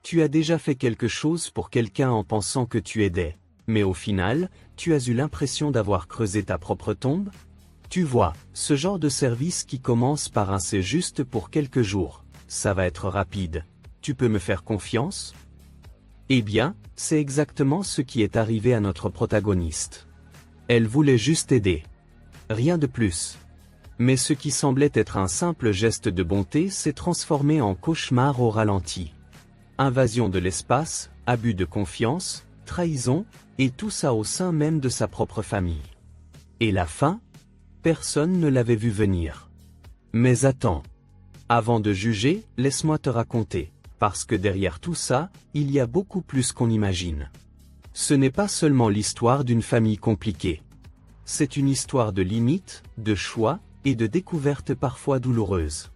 Tu as déjà fait quelque chose pour quelqu'un en pensant que tu aidais, mais au final, tu as eu l'impression d'avoir creusé ta propre tombe? Tu vois, ce genre de service qui commence par un c'est juste pour quelques jours, ça va être rapide. Tu peux me faire confiance? Eh bien, c'est exactement ce qui est arrivé à notre protagoniste. Elle voulait juste aider. Rien de plus. Mais ce qui semblait être un simple geste de bonté s'est transformé en cauchemar au ralenti. Invasion de l'espace, abus de confiance, trahison, et tout ça au sein même de sa propre famille. Et la fin? Personne ne l'avait vu venir. Mais attends. Avant de juger, laisse-moi te raconter, parce que derrière tout ça, il y a beaucoup plus qu'on imagine. Ce n'est pas seulement l'histoire d'une famille compliquée. C'est une histoire de limites, de choix, et de découvertes parfois douloureuses.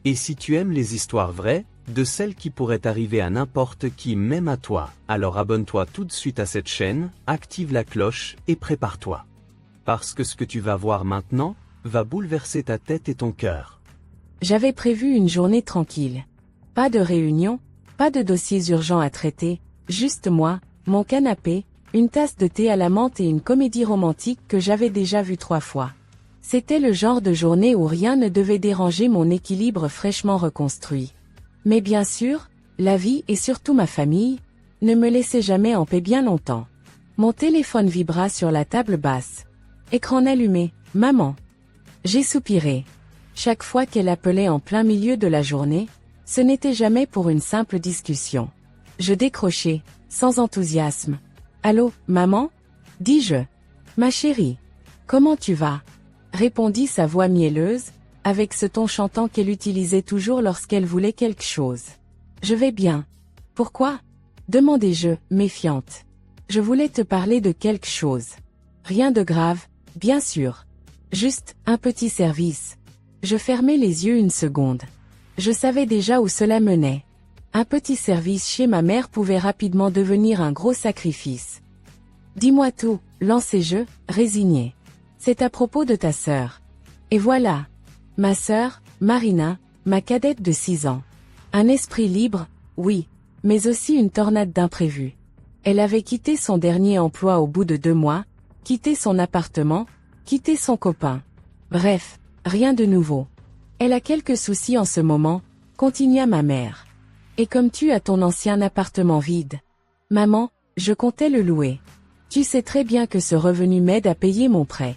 Et si tu aimes les histoires vraies, de celles qui pourraient arriver à n'importe qui, même à toi, alors abonne-toi tout de suite à cette chaîne, active la cloche, et prépare-toi. Parce que ce que tu vas voir maintenant, va bouleverser ta tête et ton cœur. J'avais prévu une journée tranquille. Pas de réunion, pas de dossiers urgents à traiter, juste moi, mon canapé, une tasse de thé à la menthe et une comédie romantique que j'avais déjà vue 3 fois. C'était le genre de journée où rien ne devait déranger mon équilibre fraîchement reconstruit. Mais bien sûr, la vie et surtout ma famille, ne me laissaient jamais en paix bien longtemps. Mon téléphone vibra sur la table basse. Écran allumé, maman. J'ai soupiré. Chaque fois qu'elle appelait en plein milieu de la journée, ce n'était jamais pour une simple discussion. Je décrochai, sans enthousiasme. Allô, maman? Dis-je. Ma chérie. Comment tu vas? Répondit sa voix mielleuse, avec ce ton chantant qu'elle utilisait toujours lorsqu'elle voulait quelque chose. Je vais bien. Pourquoi? Demandai-je, méfiante. Je voulais te parler de quelque chose. Rien de grave, bien sûr. Juste, un petit service. Je fermai les yeux une seconde. Je savais déjà où cela menait. Un petit service chez ma mère pouvait rapidement devenir un gros sacrifice. Dis-moi tout, lançai-je, résigné. C'est à propos de ta sœur. Et voilà. Ma sœur, Marina, ma cadette de 6 ans. Un esprit libre, oui, mais aussi une tornade d'imprévus. Elle avait quitté son dernier emploi au bout de 2 mois, quitté son appartement, quitté son copain. Bref, rien de nouveau. Elle a quelques soucis en ce moment, continua ma mère. Et comme tu as ton ancien appartement vide. Maman, je comptais le louer. Tu sais très bien que ce revenu m'aide à payer mon prêt.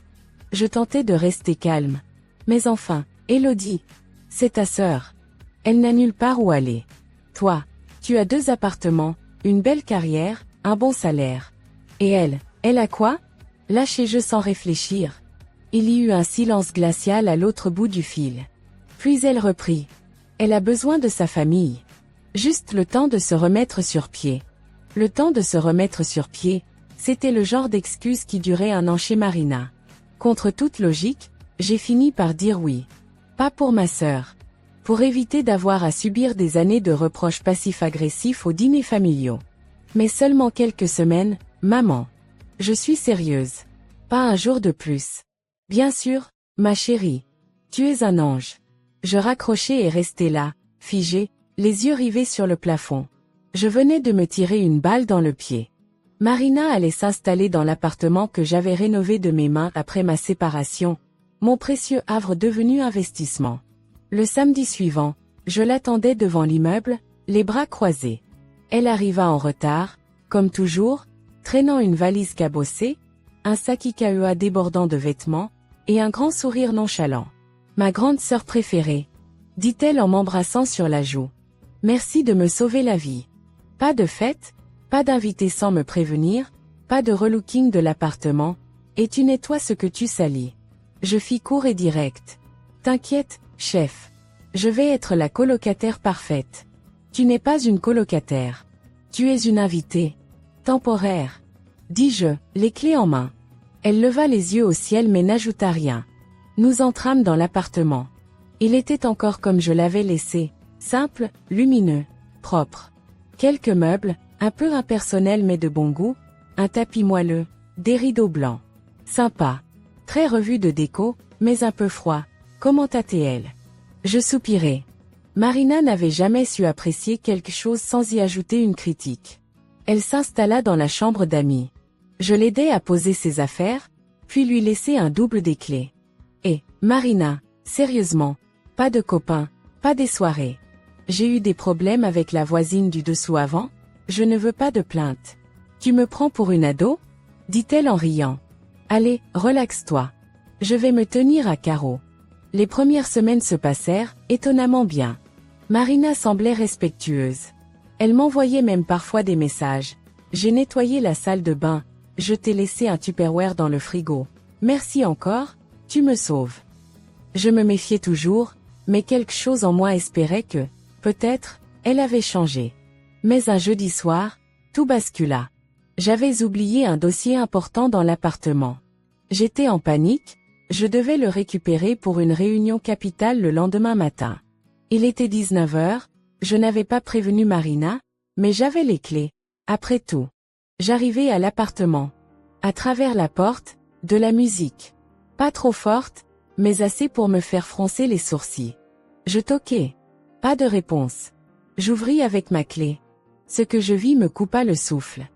Je tentais de rester calme. Mais enfin, Élodie, c'est ta sœur. Elle n'a nulle part où aller. Toi, tu as 2 appartements, une belle carrière, un bon salaire. Et elle a quoi? Lâchai-je sans réfléchir. Il y eut un silence glacial à l'autre bout du fil. Puis elle reprit. Elle a besoin de sa famille. Juste le temps de se remettre sur pied. Le temps de se remettre sur pied, c'était le genre d'excuse qui durait 1 an chez Marina. Contre toute logique, j'ai fini par dire oui. Pas pour ma sœur. Pour éviter d'avoir à subir des années de reproches passifs-agressifs aux dîners familiaux. Mais seulement quelques semaines, maman. Je suis sérieuse. Pas un jour de plus. Bien sûr, ma chérie. Tu es un ange. Je raccrochai et restai là, figé, les yeux rivés sur le plafond. Je venais de me tirer une balle dans le pied. Marina allait s'installer dans l'appartement que j'avais rénové de mes mains après ma séparation, mon précieux havre devenu investissement. Le samedi suivant, je l'attendais devant l'immeuble, les bras croisés. Elle arriva en retard, comme toujours, traînant une valise cabossée, un sac IKEA débordant de vêtements, et un grand sourire nonchalant. Ma grande sœur préférée, dit-elle en m'embrassant sur la joue. Merci de me sauver la vie. Pas de fête, pas d'invité sans me prévenir, pas de relooking de l'appartement, et tu nettoies ce que tu salis. Je fis court et direct. T'inquiète, chef. Je vais être la colocataire parfaite. Tu n'es pas une colocataire. Tu es une invitée. Temporaire. Dis-je, les clés en main. Elle leva les yeux au ciel mais n'ajouta rien. Nous entrâmes dans l'appartement. Il était encore comme je l'avais laissé, simple, lumineux, propre. Quelques meubles, un peu impersonnels mais de bon goût, un tapis moelleux, des rideaux blancs. Sympa. Très revu de déco, mais un peu froid, commenta-t-elle. Je soupirai. Marina n'avait jamais su apprécier quelque chose sans y ajouter une critique. Elle s'installa dans la chambre d'Amy. Je l'aidai à poser ses affaires, puis lui laissai un double des clés. Et, Marina, sérieusement, pas de copains, pas des soirées. J'ai eu des problèmes avec la voisine du dessous avant, je ne veux pas de plainte. Tu me prends pour une ado? Dit-elle en riant. Allez, relaxe-toi. Je vais me tenir à carreau. Les premières semaines se passèrent, étonnamment bien. Marina semblait respectueuse. Elle m'envoyait même parfois des messages. J'ai nettoyé la salle de bain, je t'ai laissé un Tupperware dans le frigo. Merci encore, tu me sauves. Je me méfiais toujours, mais quelque chose en moi espérait que, peut-être, elle avait changé. Mais un jeudi soir, tout bascula. J'avais oublié un dossier important dans l'appartement. J'étais en panique, je devais le récupérer pour une réunion capitale le lendemain matin. Il était 19 h, je n'avais pas prévenu Marina, mais j'avais les clés. Après tout, j'arrivai à l'appartement. À travers la porte, de la musique. Pas trop forte, mais assez pour me faire froncer les sourcils. Je toquai. Pas de réponse. J'ouvris avec ma clé. Ce que je vis me coupa le souffle.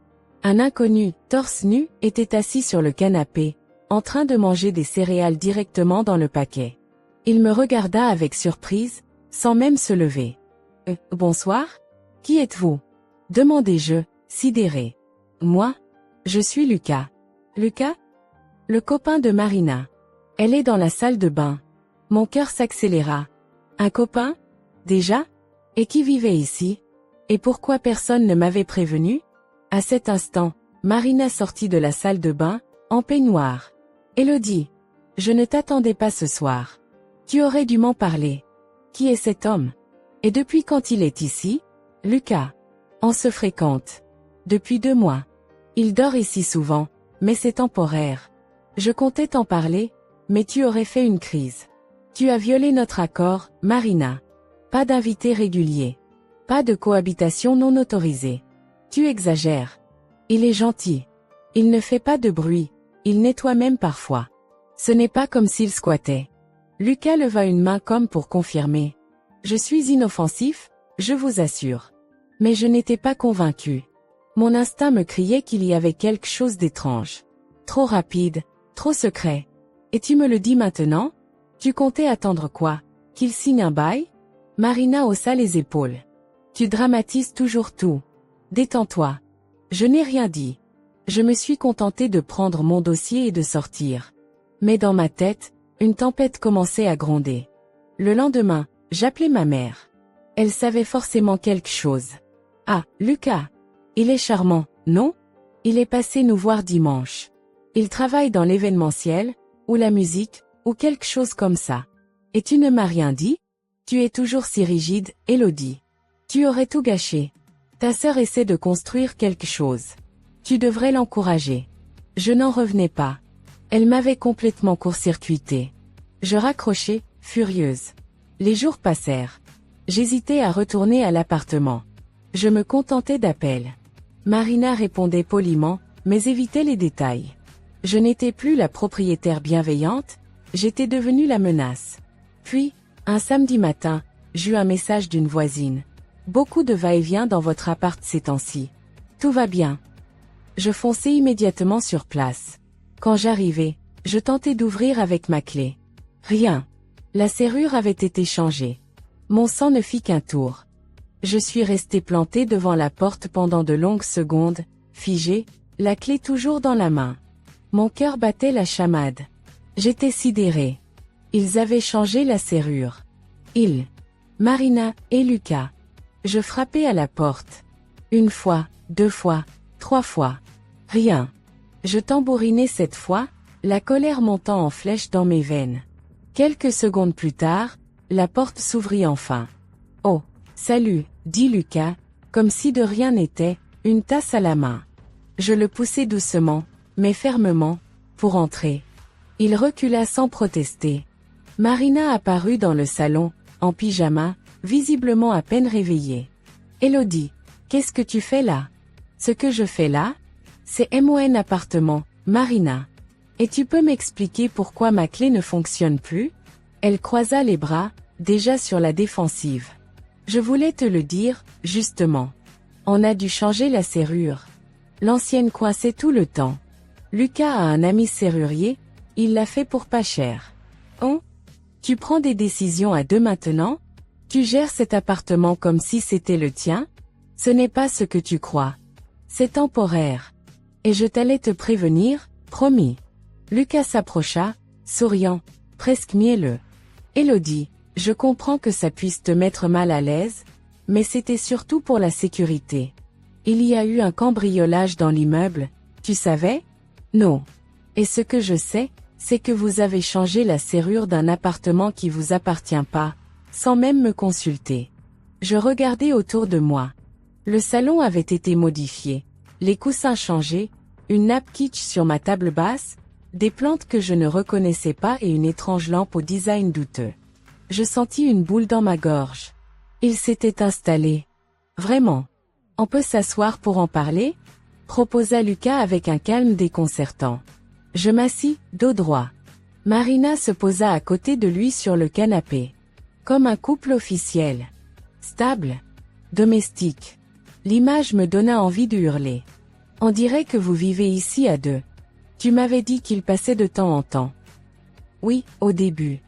Un inconnu, torse nu, était assis sur le canapé, en train de manger des céréales directement dans le paquet. Il me regarda avec surprise, sans même se lever. Bonsoir? Qui êtes-vous? Demandai-je, sidéré. Moi? Je suis Lucas. Lucas? Le copain de Marina. Elle est dans la salle de bain. Mon cœur s'accéléra. Un copain? Déjà? Et qui vivait ici? Et pourquoi personne ne m'avait prévenu? À cet instant, Marina sortit de la salle de bain, en peignoir. Élodie, je ne t'attendais pas ce soir. Tu aurais dû m'en parler. Qui est cet homme? Et depuis quand il est ici? Lucas. On se fréquente. Depuis 2 mois. Il dort ici souvent, mais c'est temporaire. Je comptais t'en parler, mais tu aurais fait une crise. Tu as violé notre accord, Marina. Pas d'invités réguliers. Pas de cohabitation non autorisée. Tu exagères. Il est gentil. Il ne fait pas de bruit, il nettoie même parfois. Ce n'est pas comme s'il squattait. Lucas leva une main comme pour confirmer. Je suis inoffensif, je vous assure. Mais je n'étais pas convaincu. Mon instinct me criait qu'il y avait quelque chose d'étrange. Trop rapide, trop secret. Et tu me le dis maintenant? Tu comptais attendre quoi? Qu'il signe un bail? Marina haussa les épaules. Tu dramatises toujours tout. Détends-toi. Je n'ai rien dit. Je me suis contenté de prendre mon dossier et de sortir. Mais dans ma tête, une tempête commençait à gronder. Le lendemain, j'appelai ma mère. Elle savait forcément quelque chose. Ah, Lucas. Il est charmant, non? Il est passé nous voir dimanche. Il travaille dans l'événementiel, ou la musique, ou quelque chose comme ça. Et tu ne m'as rien dit? Tu es toujours si rigide, Élodie. Tu aurais tout gâché. Ta sœur essaie de construire quelque chose. Tu devrais l'encourager. Je n'en revenais pas. Elle m'avait complètement court-circuité. Je raccrochai, furieuse. Les jours passèrent. J'hésitais à retourner à l'appartement. Je me contentais d'appels. Marina répondait poliment, mais évitait les détails. Je n'étais plus la propriétaire bienveillante, j'étais devenue la menace. Puis, un samedi matin, j'eus un message d'une voisine. Beaucoup de va-et-vient dans votre appart ces temps-ci. Tout va bien. Je fonçai immédiatement sur place. Quand j'arrivai, je tentai d'ouvrir avec ma clé. Rien. La serrure avait été changée. Mon sang ne fit qu'un tour. Je suis resté planté devant la porte pendant de longues secondes, figé, la clé toujours dans la main. Mon cœur battait la chamade. J'étais sidéré. Ils avaient changé la serrure. Ils. Marina et Lucas. Je frappai à la porte. 1 fois, 2 fois, 3 fois. Rien. Je tambourinai cette fois, la colère montant en flèche dans mes veines. Quelques secondes plus tard, la porte s'ouvrit enfin. Oh, salut, dit Lucas, comme si de rien n'était, une tasse à la main. Je le poussai doucement, mais fermement, pour entrer. Il recula sans protester. Marina apparut dans le salon, en pyjama, visiblement à peine réveillée. Élodie, qu'est-ce que tu fais là? Ce que je fais là? C'est MON appartement, Marina. Et tu peux m'expliquer pourquoi ma clé ne fonctionne plus? Elle croisa les bras, déjà sur la défensive. Je voulais te le dire, justement. On a dû changer la serrure. L'ancienne coinçait tout le temps. Lucas a un ami serrurier, il l'a fait pour pas cher. Oh? Tu prends des décisions à deux maintenant? Tu gères cet appartement comme si c'était le tien? Ce n'est pas ce que tu crois. C'est temporaire. Et je t'allais te prévenir, promis. Lucas s'approcha, souriant, presque mielleux. Élodie, je comprends que ça puisse te mettre mal à l'aise, mais c'était surtout pour la sécurité. Il y a eu un cambriolage dans l'immeuble, tu savais? Non. Et ce que je sais, c'est que vous avez changé la serrure d'un appartement qui vous appartient pas, sans même me consulter. Je regardais autour de moi. Le salon avait été modifié, les coussins changés, une nappe kitsch sur ma table basse, des plantes que je ne reconnaissais pas et une étrange lampe au design douteux. Je sentis une boule dans ma gorge. Il s'était installé. Vraiment. On peut s'asseoir pour en parler? Proposa Lucas avec un calme déconcertant. Je m'assis, dos droit. Marina se posa à côté de lui sur le canapé. Comme un couple officiel. Stable. Domestique. L'image me donna envie de hurler. On dirait que vous vivez ici à deux. Tu m'avais dit qu'il passait de temps en temps. Oui, au début.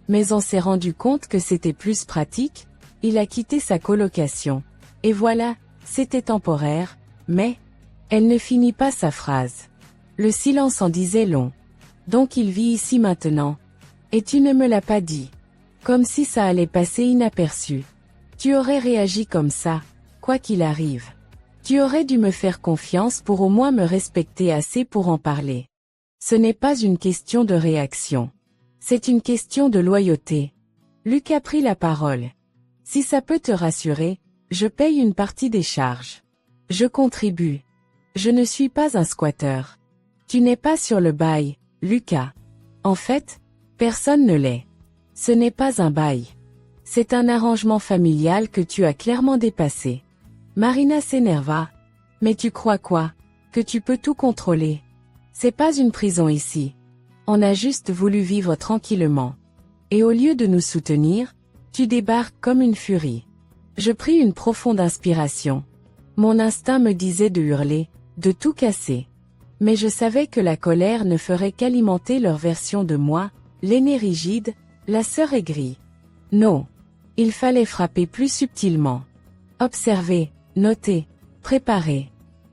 Mais on s'est rendu compte que c'était plus pratique, il a quitté sa colocation. Et voilà, c'était temporaire, mais... Elle ne finit pas sa phrase. Le silence en disait long. Donc il vit ici maintenant. Et tu ne me l'as pas dit. Comme si ça allait passer inaperçu. Tu aurais réagi comme ça, quoi qu'il arrive. Tu aurais dû me faire confiance pour au moins me respecter assez pour en parler. Ce n'est pas une question de réaction. C'est une question de loyauté. Lucas prit la parole. Si ça peut te rassurer, je paye une partie des charges. Je contribue. Je ne suis pas un squatteur. Tu n'es pas sur le bail, Lucas. En fait, personne ne l'est. Ce n'est pas un bail. C'est un arrangement familial que tu as clairement dépassé. Marina s'énerva. Mais tu crois quoi? Que tu peux tout contrôler? C'est pas une prison ici. On a juste voulu vivre tranquillement. Et au lieu de nous soutenir, tu débarques comme une furie. Je pris une profonde inspiration. Mon instinct me disait de hurler, de tout casser. Mais je savais que la colère ne ferait qu'alimenter leur version de moi, l'aîné rigide, la sœur aigrie. Non. Il fallait frapper plus subtilement. Observer, noter, préparer.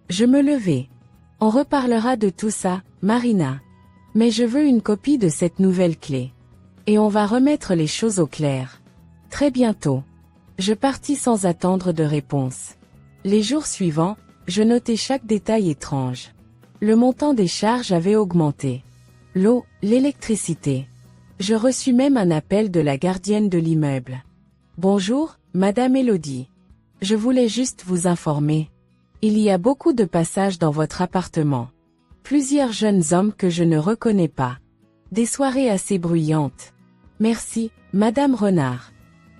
Je me levai. On reparlera de tout ça, Marina. Mais je veux une copie de cette nouvelle clé. Et on va remettre les choses au clair. Très bientôt. Je partis sans attendre de réponse. Les jours suivants, je notais chaque détail étrange. Le montant des charges avait augmenté. L'eau, l'électricité. Je reçus même un appel de la gardienne de l'immeuble. Bonjour, Madame Élodie. Je voulais juste vous informer. Il y a beaucoup de passages dans votre appartement. Plusieurs jeunes hommes que je ne reconnais pas. Des soirées assez bruyantes. Merci, Madame Renard.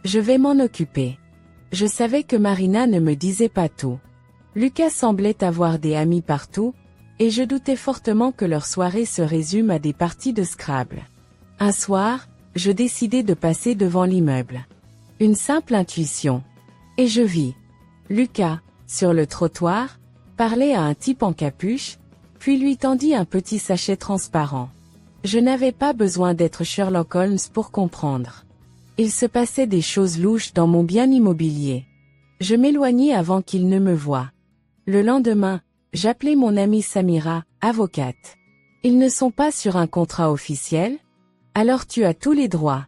Je vais m'en occuper. Je savais que Marina ne me disait pas tout. Lucas semblait avoir des amis partout, et je doutais fortement que leur soirée se résume à des parties de Scrabble. Un soir, je décidai de passer devant l'immeuble. Une simple intuition. Et je vis Lucas, sur le trottoir, parler à un type en capuche, puis lui tendit un petit sachet transparent. Je n'avais pas besoin d'être Sherlock Holmes pour comprendre. Il se passait des choses louches dans mon bien immobilier. Je m'éloignai avant qu'il ne me voie. Le lendemain, j'appelai mon amie Samira, avocate. Ils ne sont pas sur un contrat officiel? Alors tu as tous les droits.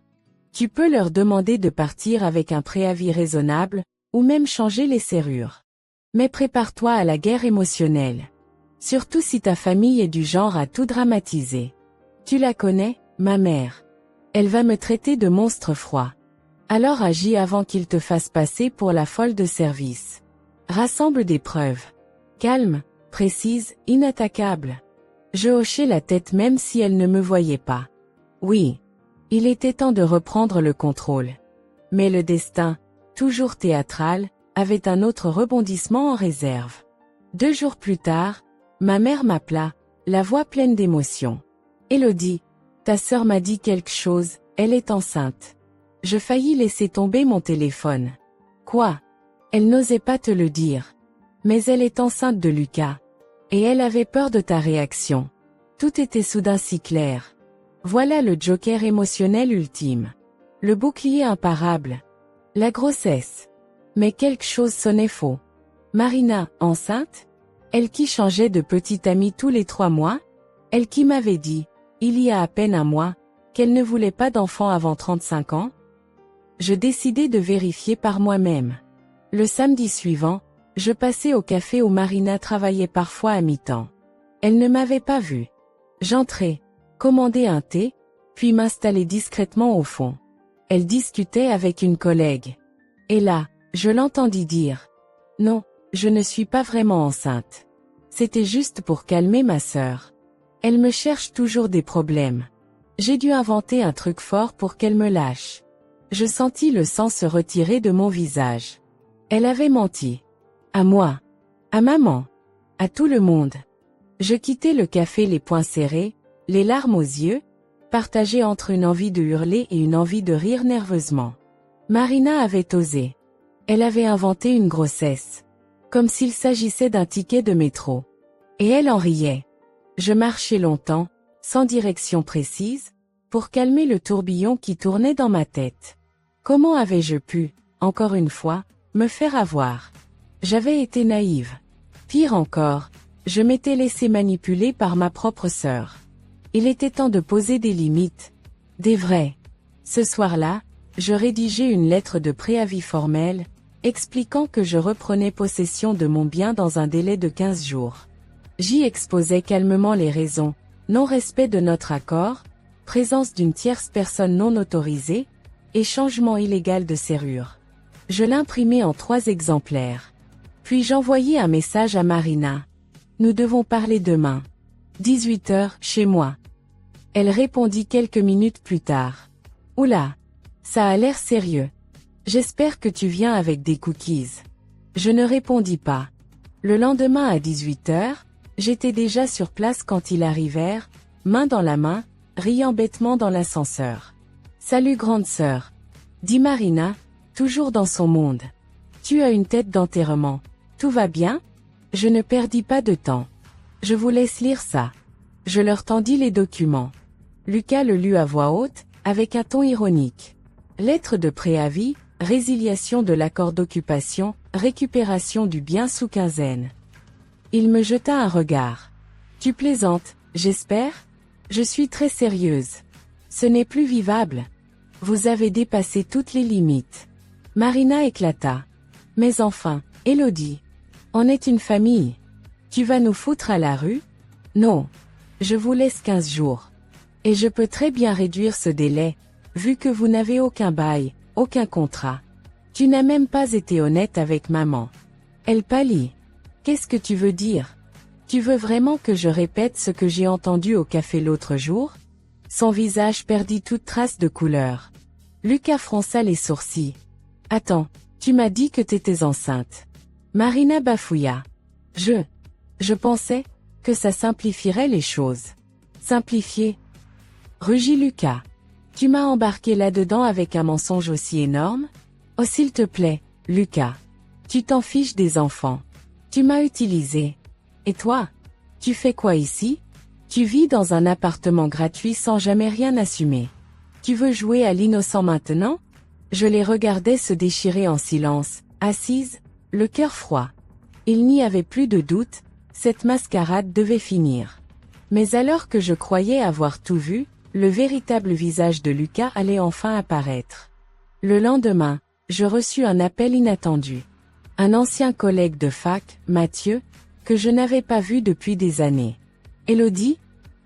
Tu peux leur demander de partir avec un préavis raisonnable, ou même changer les serrures. Mais prépare-toi à la guerre émotionnelle. Surtout si ta famille est du genre à tout dramatiser. Tu la connais, ma mère. Elle va me traiter de monstre froid. Alors agis avant qu'il te fasse passer pour la folle de service. Rassemble des preuves. Calme, précise, inattaquable. Je hochai la tête même si elle ne me voyait pas. Oui. Il était temps de reprendre le contrôle. Mais le destin, toujours théâtral, avait un autre rebondissement en réserve. 2 jours plus tard, ma mère m'appela, la voix pleine d'émotion. Élodie, ta sœur m'a dit quelque chose, elle est enceinte. Je faillis laisser tomber mon téléphone. Quoi? Elle n'osait pas te le dire. Mais elle est enceinte de Lucas. Et elle avait peur de ta réaction. Tout était soudain si clair. Voilà le joker émotionnel ultime. Le bouclier imparable. La grossesse. Mais quelque chose sonnait faux. Marina, enceinte? Elle qui changeait de petite amie tous les 3 mois? Elle qui m'avait dit, il y a à peine un mois, qu'elle ne voulait pas d'enfant avant 35 ans? Je décidai de vérifier par moi-même. Le samedi suivant, je passais au café où Marina travaillait parfois à mi-temps. Elle ne m'avait pas vue. J'entrai, commandai un thé, puis m'installai discrètement au fond. Elle discutait avec une collègue. Et là, je l'entendis dire. Non, je ne suis pas vraiment enceinte. C'était juste pour calmer ma sœur. Elle me cherche toujours des problèmes. J'ai dû inventer un truc fort pour qu'elle me lâche. Je sentis le sang se retirer de mon visage. Elle avait menti. À moi. À maman. À tout le monde. Je quittai le café les poings serrés, les larmes aux yeux, partagées entre une envie de hurler et une envie de rire nerveusement. Marina avait osé. Elle avait inventé une grossesse. Comme s'il s'agissait d'un ticket de métro. Et elle en riait. Je marchai longtemps, sans direction précise, pour calmer le tourbillon qui tournait dans ma tête. Comment avais-je pu, encore une fois, me faire avoir? J'avais été naïve. Pire encore, je m'étais laissé manipuler par ma propre sœur. Il était temps de poser des limites. Des vraies. Ce soir-là, je rédigeai une lettre de préavis formelle, expliquant que je reprenais possession de mon bien dans un délai de 15 jours. J'y exposais calmement les raisons, non-respect de notre accord, présence d'une tierce personne non autorisée, et changement illégal de serrure. Je l'imprimai en 3 exemplaires. Puis j'envoyai un message à Marina. Nous devons parler demain. 18 h, chez moi. Elle répondit quelques minutes plus tard. Oula, ça a l'air sérieux. J'espère que tu viens avec des cookies. Je ne répondis pas. Le lendemain à 18 h, j'étais déjà sur place quand ils arrivèrent, main dans la main, riant bêtement dans l'ascenseur. Salut grande sœur, dit Marina, toujours dans son monde. Tu as une tête d'enterrement. Tout va bien? Je ne perdis pas de temps. Je vous laisse lire ça. Je leur tendis les documents. Lucas le lut à voix haute, avec un ton ironique. Lettre de préavis, résiliation de l'accord d'occupation, récupération du bien sous quinzaine. Il me jeta un regard. Tu plaisantes, j'espère? Je suis très sérieuse. Ce n'est plus vivable. Vous avez dépassé toutes les limites. Marina éclata. Mais enfin, Élodie. On est une famille. Tu vas nous foutre à la rue? Non. Je vous laisse 15 jours. Et je peux très bien réduire ce délai, vu que vous n'avez aucun bail, aucun contrat. Tu n'as même pas été honnête avec maman. Elle pâlit. Qu'est-ce que tu veux dire? Tu veux vraiment que je répète ce que j'ai entendu au café l'autre jour? Son visage perdit toute trace de couleur. Lucas fronça les sourcils. Attends, tu m'as dit que t'étais enceinte. Marina bafouilla. Je pensais que ça simplifierait les choses. Simplifier? Rugit Lucas. Tu m'as embarqué là-dedans avec un mensonge aussi énorme? Oh s'il te plaît, Lucas. Tu t'en fiches des enfants. Tu m'as utilisé. Et toi? Tu fais quoi ici? Tu vis dans un appartement gratuit sans jamais rien assumer. Tu veux jouer à l'innocent maintenant? Je les regardais se déchirer en silence, assises, le cœur froid. Il n'y avait plus de doute, cette mascarade devait finir. Mais alors que je croyais avoir tout vu, le véritable visage de Lucas allait enfin apparaître. Le lendemain, je reçus un appel inattendu. Un ancien collègue de fac, Mathieu, que je n'avais pas vu depuis des années. Élodie,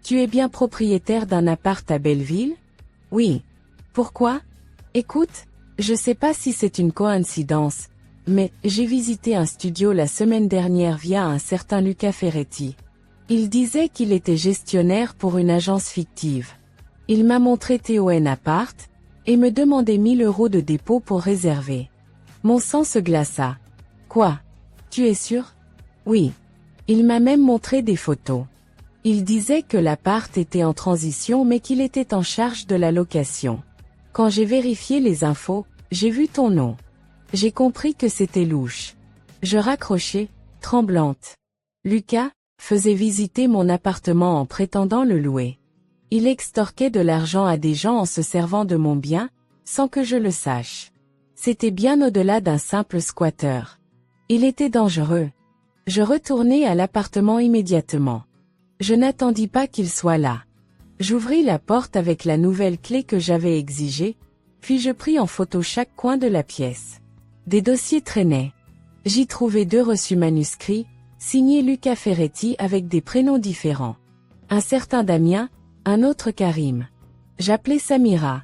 tu es bien propriétaire d'un appart à Belleville? Oui. Pourquoi? Écoute, je sais pas si c'est une coïncidence, mais j'ai visité un studio la semaine dernière via un certain Lucas Ferretti. Il disait qu'il était gestionnaire pour une agence fictive. Il m'a montré TON Appart, et me demandait 1000 € de dépôt pour réserver. Mon sang se glaça. Quoi? Tu es sûr? Oui. Il m'a même montré des photos. Il disait que l'appart était en transition mais qu'il était en charge de la location. Quand j'ai vérifié les infos, j'ai vu ton nom. J'ai compris que c'était louche. Je raccrochais, tremblante. Lucas faisait visiter mon appartement en prétendant le louer. Il extorquait de l'argent à des gens en se servant de mon bien, sans que je le sache. C'était bien au-delà d'un simple squatteur. Il était dangereux. Je retournai à l'appartement immédiatement. Je n'attendis pas qu'il soit là. J'ouvris la porte avec la nouvelle clé que j'avais exigée, puis je pris en photo chaque coin de la pièce. Des dossiers traînaient. J'y trouvai 2 reçus manuscrits, signés Lucas Ferretti avec des prénoms différents. Un certain Damien, un autre Karim. J'appelais Samira.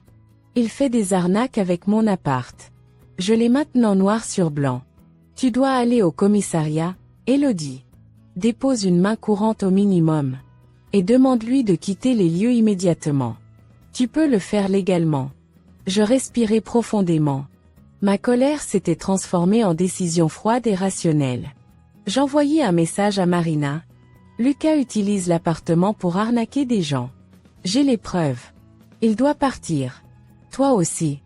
Il fait des arnaques avec mon appart. Je l'ai maintenant noir sur blanc. Tu dois aller au commissariat, Elodie. Dépose une main courante au minimum. Et demande-lui de quitter les lieux immédiatement. Tu peux le faire légalement. Je respirais profondément. Ma colère s'était transformée en décision froide et rationnelle. J'envoyai un message à Marina. Lucas utilise l'appartement pour arnaquer des gens. J'ai les preuves. Il doit partir. Toi aussi.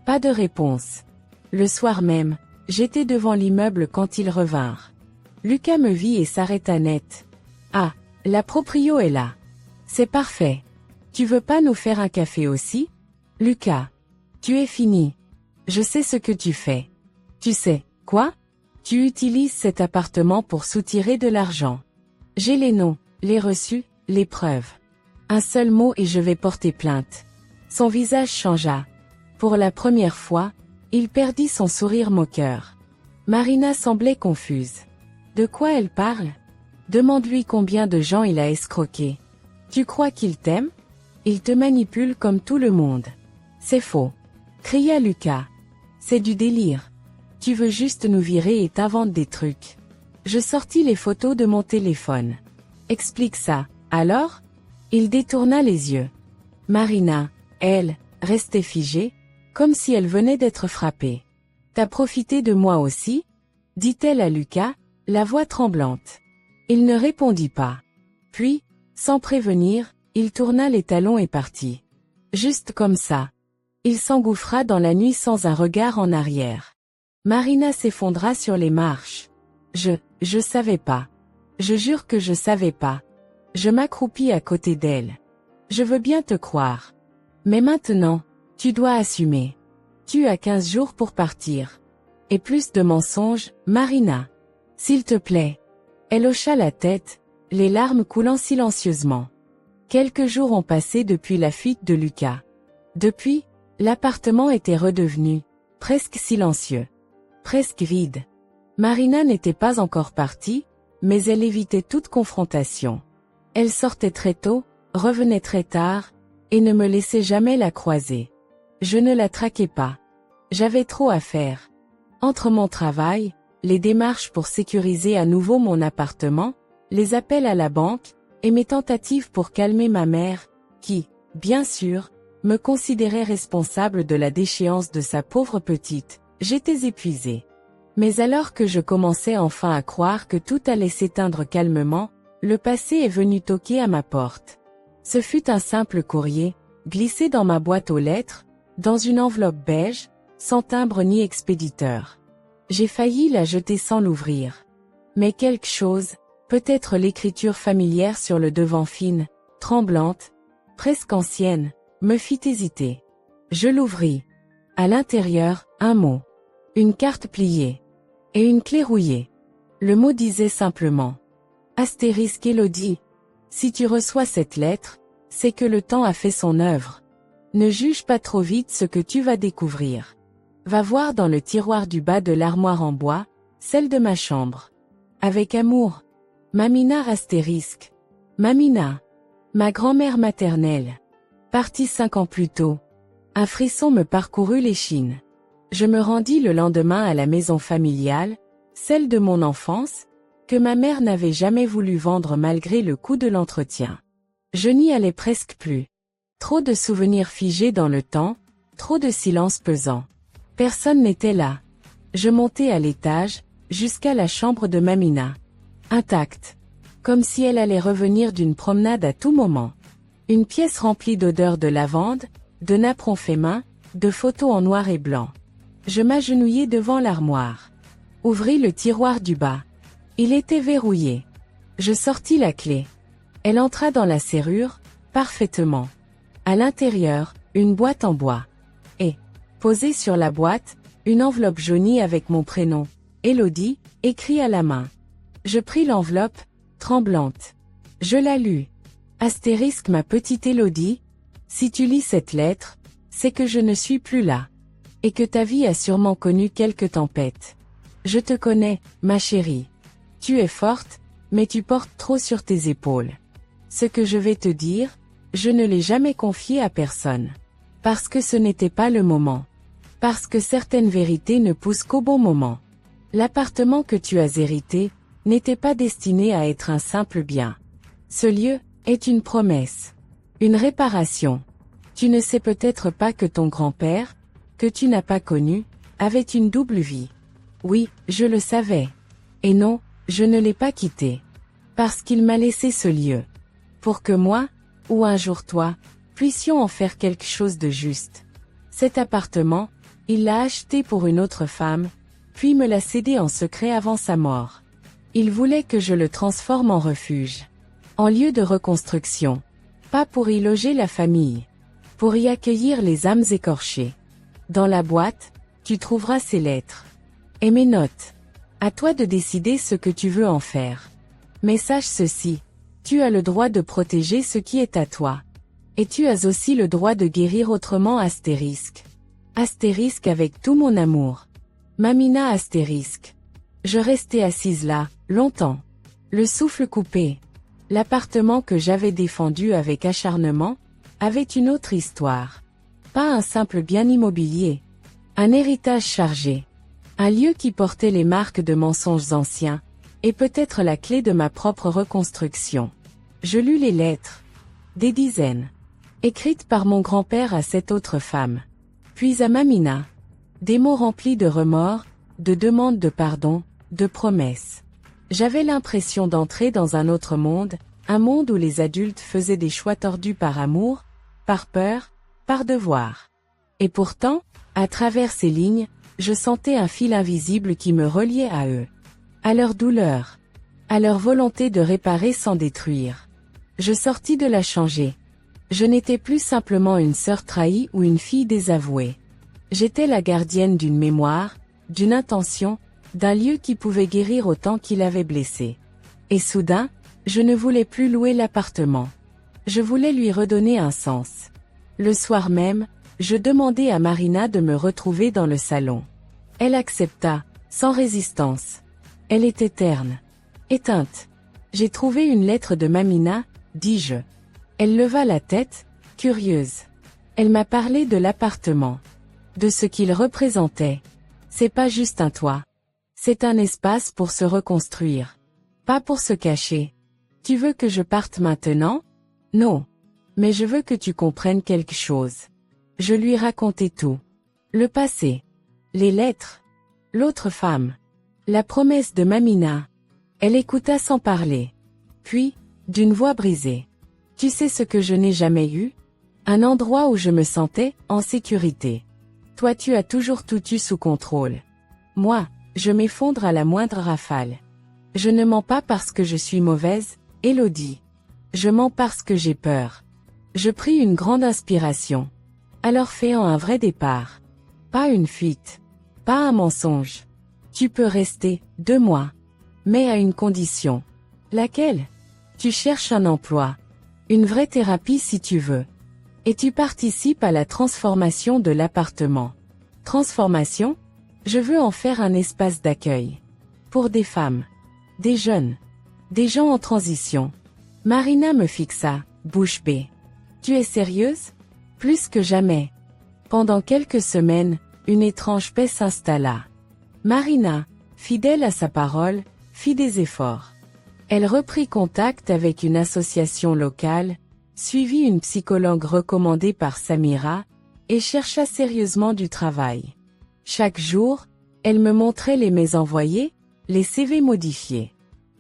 Pas de réponse. Le soir même, j'étais devant l'immeuble quand ils revinrent. Lucas me vit et s'arrêta net. Ah, la proprio est là. C'est parfait. Tu veux pas nous faire un café aussi? Lucas. Tu es fini. Je sais ce que tu fais. Tu sais, quoi? Tu utilises cet appartement pour soutirer de l'argent. J'ai les noms, les reçus, les preuves. Un seul mot et je vais porter plainte. Son visage changea. Pour la première fois, il perdit son sourire moqueur. Marina semblait confuse. De quoi elle parle? Demande-lui combien de gens il a escroqué. Tu crois qu'il t'aime? Il te manipule comme tout le monde. C'est faux. Cria Lucas. C'est du délire. Tu veux juste nous virer et t'inventes des trucs. Je sortis les photos de mon téléphone. Explique ça, alors? Il détourna les yeux. Marina, elle, restait figée, comme si elle venait d'être frappée. T'as profité de moi aussi? Dit-elle à Lucas, la voix tremblante. Il ne répondit pas. Puis, sans prévenir, il tourna les talons et partit. Juste comme ça. Il s'engouffra dans la nuit sans un regard en arrière. Marina s'effondra sur les marches. Je savais pas. Je jure que je savais pas. Je m'accroupis à côté d'elle. Je veux bien te croire. Mais maintenant, tu dois assumer. Tu as 15 jours pour partir. Et plus de mensonges, Marina. S'il te plaît. Elle hocha la tête, les larmes coulant silencieusement. Quelques jours ont passé depuis la fuite de Lucas. Depuis, l'appartement était redevenu, presque silencieux. Presque vide. Marina n'était pas encore partie, mais elle évitait toute confrontation. Elle sortait très tôt, revenait très tard, et ne me laissait jamais la croiser. Je ne la traquais pas. J'avais trop à faire. Entre mon travail, les démarches pour sécuriser à nouveau mon appartement, les appels à la banque, et mes tentatives pour calmer ma mère, qui, bien sûr, me considérait responsable de la déchéance de sa pauvre petite, j'étais épuisée. Mais alors que je commençais enfin à croire que tout allait s'éteindre calmement, le passé est venu toquer à ma porte. Ce fut un simple courrier, glissé dans ma boîte aux lettres, dans une enveloppe beige, sans timbre ni expéditeur. J'ai failli la jeter sans l'ouvrir. Mais quelque chose, peut-être l'écriture familière sur le devant fine, tremblante, presque ancienne, me fit hésiter. Je l'ouvris. À l'intérieur, un mot. Une carte pliée. Et une clé rouillée. Le mot disait simplement. Astérisque Elodie. Si tu reçois cette lettre, c'est que le temps a fait son œuvre. Ne juge pas trop vite ce que tu vas découvrir. Va voir dans le tiroir du bas de l'armoire en bois, celle de ma chambre. Avec amour. Mamina astérisque. Mamina. Ma grand-mère maternelle. Partie 5 ans plus tôt. Un frisson me parcourut l'échine. Je me rendis le lendemain à la maison familiale, celle de mon enfance, que ma mère n'avait jamais voulu vendre malgré le coût de l'entretien. Je n'y allais presque plus. Trop de souvenirs figés dans le temps, trop de silence pesant. Personne n'était là. Je montai à l'étage, jusqu'à la chambre de Mamina. Intacte. Comme si elle allait revenir d'une promenade à tout moment. Une pièce remplie d'odeurs de lavande, de napperons faits main, de photos en noir et blanc. Je m'agenouillai devant l'armoire. Ouvris le tiroir du bas. Il était verrouillé. Je sortis la clé. Elle entra dans la serrure, parfaitement. À l'intérieur, une boîte en bois. Et, posée sur la boîte, une enveloppe jaunie avec mon prénom, Élodie, écrit à la main. Je pris l'enveloppe, tremblante. Je la lus. Astérisque ma petite Élodie, si tu lis cette lettre, c'est que je ne suis plus là. Et que ta vie a sûrement connu quelques tempêtes. Je te connais, ma chérie. Tu es forte, mais tu portes trop sur tes épaules. Ce que je vais te dire, je ne l'ai jamais confié à personne. Parce que ce n'était pas le moment. Parce que certaines vérités ne poussent qu'au bon moment. L'appartement que tu as hérité, n'était pas destiné à être un simple bien. Ce lieu, est une promesse. Une réparation. Tu ne sais peut-être pas que ton grand-père, que tu n'as pas connu, avait une double vie. Oui, je le savais. Et non, je ne l'ai pas quitté. Parce qu'il m'a laissé ce lieu. Pour que moi, ou un jour toi, puissions en faire quelque chose de juste. Cet appartement, il l'a acheté pour une autre femme, puis me l'a cédé en secret avant sa mort. Il voulait que je le transforme en refuge. En lieu de reconstruction. Pas pour y loger la famille. Pour y accueillir les âmes écorchées. Dans la boîte, tu trouveras ces lettres. Et mes notes. À toi de décider ce que tu veux en faire. Mais sache ceci. Tu as le droit de protéger ce qui est à toi. Et tu as aussi le droit de guérir autrement astérisque. Astérisque avec tout mon amour. Mamina astérisque. Je restais assise là, longtemps. Le souffle coupé. L'appartement que j'avais défendu avec acharnement, avait une autre histoire. Pas un simple bien immobilier. Un héritage chargé. Un lieu qui portait les marques de mensonges anciens, et peut-être la clé de ma propre reconstruction. Je lus les lettres. Des dizaines. Écrites par mon grand-père à cette autre femme. Puis à Mamina. Des mots remplis de remords, de demandes de pardon, de promesses. J'avais l'impression d'entrer dans un autre monde, un monde où les adultes faisaient des choix tordus par amour, par peur, par devoir. Et pourtant, à travers ces lignes, je sentais un fil invisible qui me reliait à eux. À leur douleur. À leur volonté de réparer sans détruire. Je sortis de la changer. Je n'étais plus simplement une sœur trahie ou une fille désavouée. J'étais la gardienne d'une mémoire, d'une intention, d'un lieu qui pouvait guérir autant qu'il avait blessé. Et soudain, je ne voulais plus louer l'appartement. Je voulais lui redonner un sens. Le soir même, je demandai à Marina de me retrouver dans le salon. Elle accepta, sans résistance. Elle était terne. Éteinte. J'ai trouvé une lettre de Mamina, dis-je. Elle leva la tête, curieuse. Elle m'a parlé de l'appartement. De ce qu'il représentait. C'est pas juste un toit. C'est un espace pour se reconstruire. Pas pour se cacher. Tu veux que je parte maintenant? Non. Mais je veux que tu comprennes quelque chose. Je lui racontai tout. Le passé. Les lettres. L'autre femme. La promesse de Mamina. Elle écouta sans parler. Puis, d'une voix brisée. Tu sais ce que je n'ai jamais eu? Un endroit où je me sentais, en sécurité. Toi tu as toujours tout eu sous contrôle. Moi, je m'effondre à la moindre rafale. Je ne mens pas parce que je suis mauvaise, Élodie. Je mens parce que j'ai peur. Je pris une grande inspiration. Alors fais-en un vrai départ. Pas une fuite. Pas un mensonge. Tu peux rester, 2 mois. Mais à une condition. Laquelle? Tu cherches un emploi. Une vraie thérapie si tu veux. Et tu participes à la transformation de l'appartement. Transformation? Je veux en faire un espace d'accueil. Pour des femmes. Des jeunes. Des gens en transition. Marina me fixa, bouche bée. Tu es sérieuse? Plus que jamais. Pendant quelques semaines, une étrange paix s'installa. Marina, fidèle à sa parole, fit des efforts. Elle reprit contact avec une association locale, suivit une psychologue recommandée par Samira, et chercha sérieusement du travail. Chaque jour, elle me montrait les mails envoyés, les CV modifiés.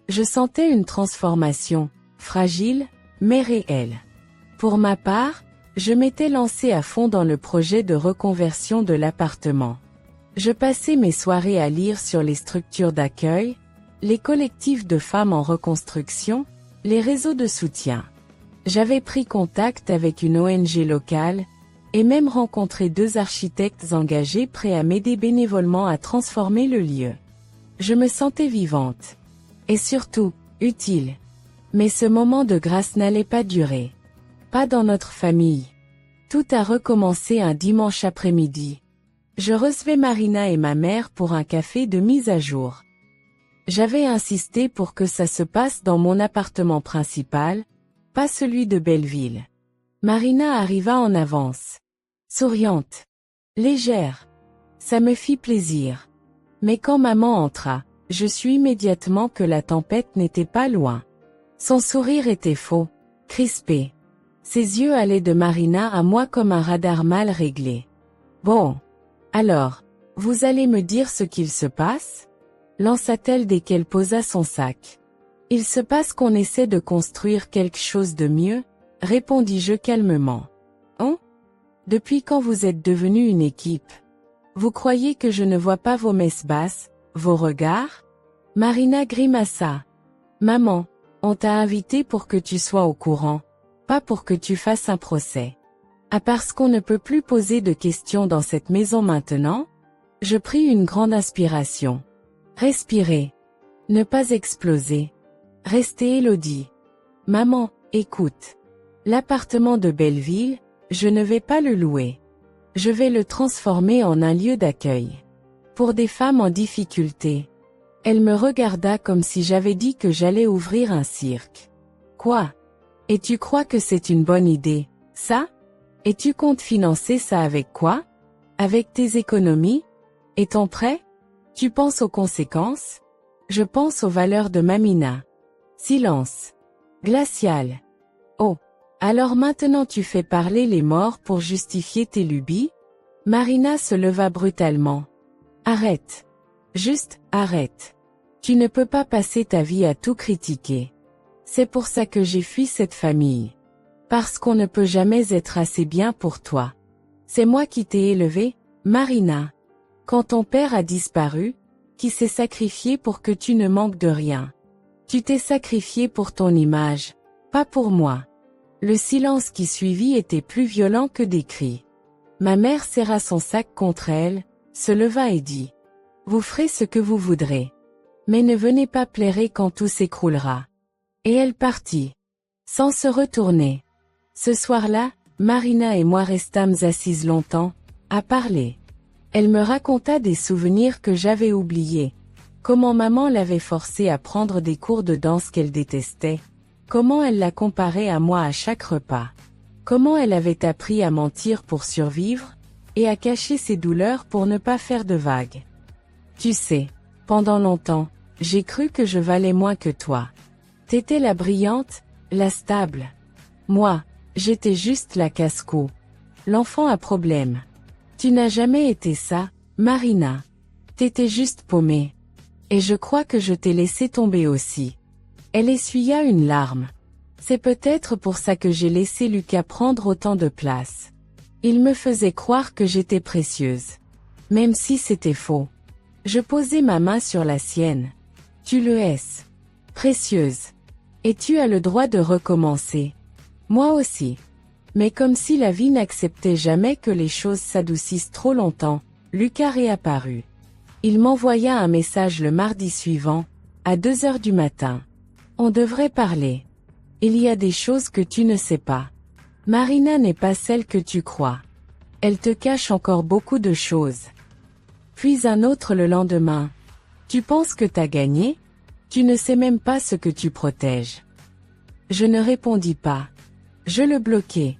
Je sentais une transformation, fragile, mais réelle. Pour ma part, je m'étais lancée à fond dans le projet de reconversion de l'appartement. Je passais mes soirées à lire sur les structures d'accueil, les collectifs de femmes en reconstruction, les réseaux de soutien. J'avais pris contact avec une ONG locale, et même rencontré 2 architectes engagés prêts à m'aider bénévolement à transformer le lieu. Je me sentais vivante. Et surtout, utile. Mais ce moment de grâce n'allait pas durer. Pas dans notre famille. Tout a recommencé un dimanche après-midi. Je recevais Marina et ma mère pour un café de mise à jour. J'avais insisté pour que ça se passe dans mon appartement principal, pas celui de Belleville. Marina arriva en avance. Souriante. Légère. Ça me fit plaisir. Mais quand maman entra, je sus immédiatement que la tempête n'était pas loin. Son sourire était faux, crispé. Ses yeux allaient de Marina à moi comme un radar mal réglé. Bon. Alors, vous allez me dire ce qu'il se passe? Lança-t-elle dès qu'elle posa son sac. Il se passe qu'on essaie de construire quelque chose de mieux, répondis-je calmement. Hein? Depuis quand vous êtes devenue une équipe? Vous croyez que je ne vois pas vos messes basses, vos regards? Marina grimaça. Maman, on t'a invité pour que tu sois au courant, pas pour que tu fasses un procès. Ah, parce qu'on ne peut plus poser de questions dans cette maison maintenant? Je pris une grande inspiration. Respirer. Ne pas exploser. Rester Élodie. Maman, écoute. L'appartement de Belleville, je ne vais pas le louer. Je vais le transformer en un lieu d'accueil. Pour des femmes en difficulté. Elle me regarda comme si j'avais dit que j'allais ouvrir un cirque. Quoi? Et tu crois que c'est une bonne idée, ça? Et tu comptes financer ça avec quoi? Avec tes économies? Et ton prêt? Tu penses aux conséquences? Je pense aux valeurs de Mamina. Silence. Glacial. Oh. Alors maintenant tu fais parler les morts pour justifier tes lubies? Marina se leva brutalement. Arrête. Juste, arrête. Tu ne peux pas passer ta vie à tout critiquer. C'est pour ça que j'ai fui cette famille. Parce qu'on ne peut jamais être assez bien pour toi. C'est moi qui t'ai élevée, Marina. Quand ton père a disparu, qui s'est sacrifié pour que tu ne manques de rien. Tu t'es sacrifié pour ton image, pas pour moi. Le silence qui suivit était plus violent que des cris. Ma mère serra son sac contre elle, se leva et dit « Vous ferez ce que vous voudrez. Mais ne venez pas plairer quand tout s'écroulera. » Et elle partit. Sans se retourner. Ce soir-là, Marina et moi restâmes assises longtemps, à parler. Elle me raconta des souvenirs que j'avais oubliés. Comment maman l'avait forcée à prendre des cours de danse qu'elle détestait. Comment elle la comparait à moi à chaque repas. Comment elle avait appris à mentir pour survivre, et à cacher ses douleurs pour ne pas faire de vagues. Tu sais, pendant longtemps, j'ai cru que je valais moins que toi. T'étais la brillante, la stable. Moi, j'étais juste la casse-cou. L'enfant à problème. Tu n'as jamais été ça, Marina. T'étais juste paumée. Et je crois que je t'ai laissé tomber aussi. Elle essuya une larme. C'est peut-être pour ça que j'ai laissé Lucas prendre autant de place. Il me faisait croire que j'étais précieuse. Même si c'était faux. Je posai ma main sur la sienne. Tu le es. Précieuse. Et tu as le droit de recommencer. Moi aussi. Mais comme si la vie n'acceptait jamais que les choses s'adoucissent trop longtemps, Lucas réapparut. Il m'envoya un message le mardi suivant, à 2 heures du matin. On devrait parler. Il y a des choses que tu ne sais pas. Marina n'est pas celle que tu crois. Elle te cache encore beaucoup de choses. Puis un autre le lendemain. Tu penses que t'as gagné? Tu ne sais même pas ce que tu protèges. Je ne répondis pas. Je le bloquai.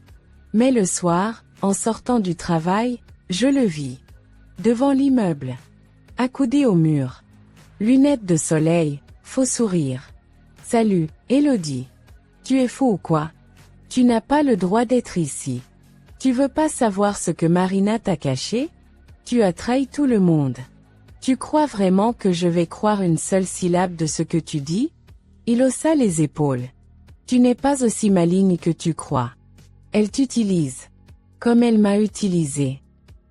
Mais le soir, en sortant du travail, je le vis. Devant l'immeuble. Accoudé au mur. Lunettes de soleil, faux sourire. Salut, Élodie. Tu es fou ou quoi? Tu n'as pas le droit d'être ici. Tu veux pas savoir ce que Marina t'a caché? Tu as trahi tout le monde. Tu crois vraiment que je vais croire une seule syllabe de ce que tu dis? Il haussa les épaules. Tu n'es pas aussi maligne que tu crois. Elle t'utilise. Comme elle m'a utilisé.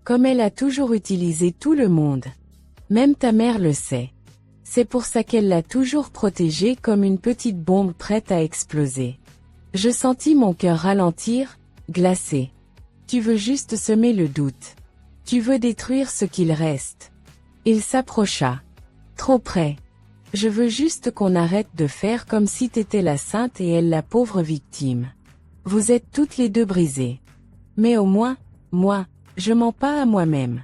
Comme elle a toujours utilisé tout le monde. Même ta mère le sait. C'est pour ça qu'elle l'a toujours protégée comme une petite bombe prête à exploser. Je sentis mon cœur ralentir, glacé. Tu veux juste semer le doute. Tu veux détruire ce qu'il reste. Il s'approcha. Trop près. Je veux juste qu'on arrête de faire comme si t'étais la sainte et elle la pauvre victime. Vous êtes toutes les deux brisées. Mais au moins, moi, je mens pas à moi-même.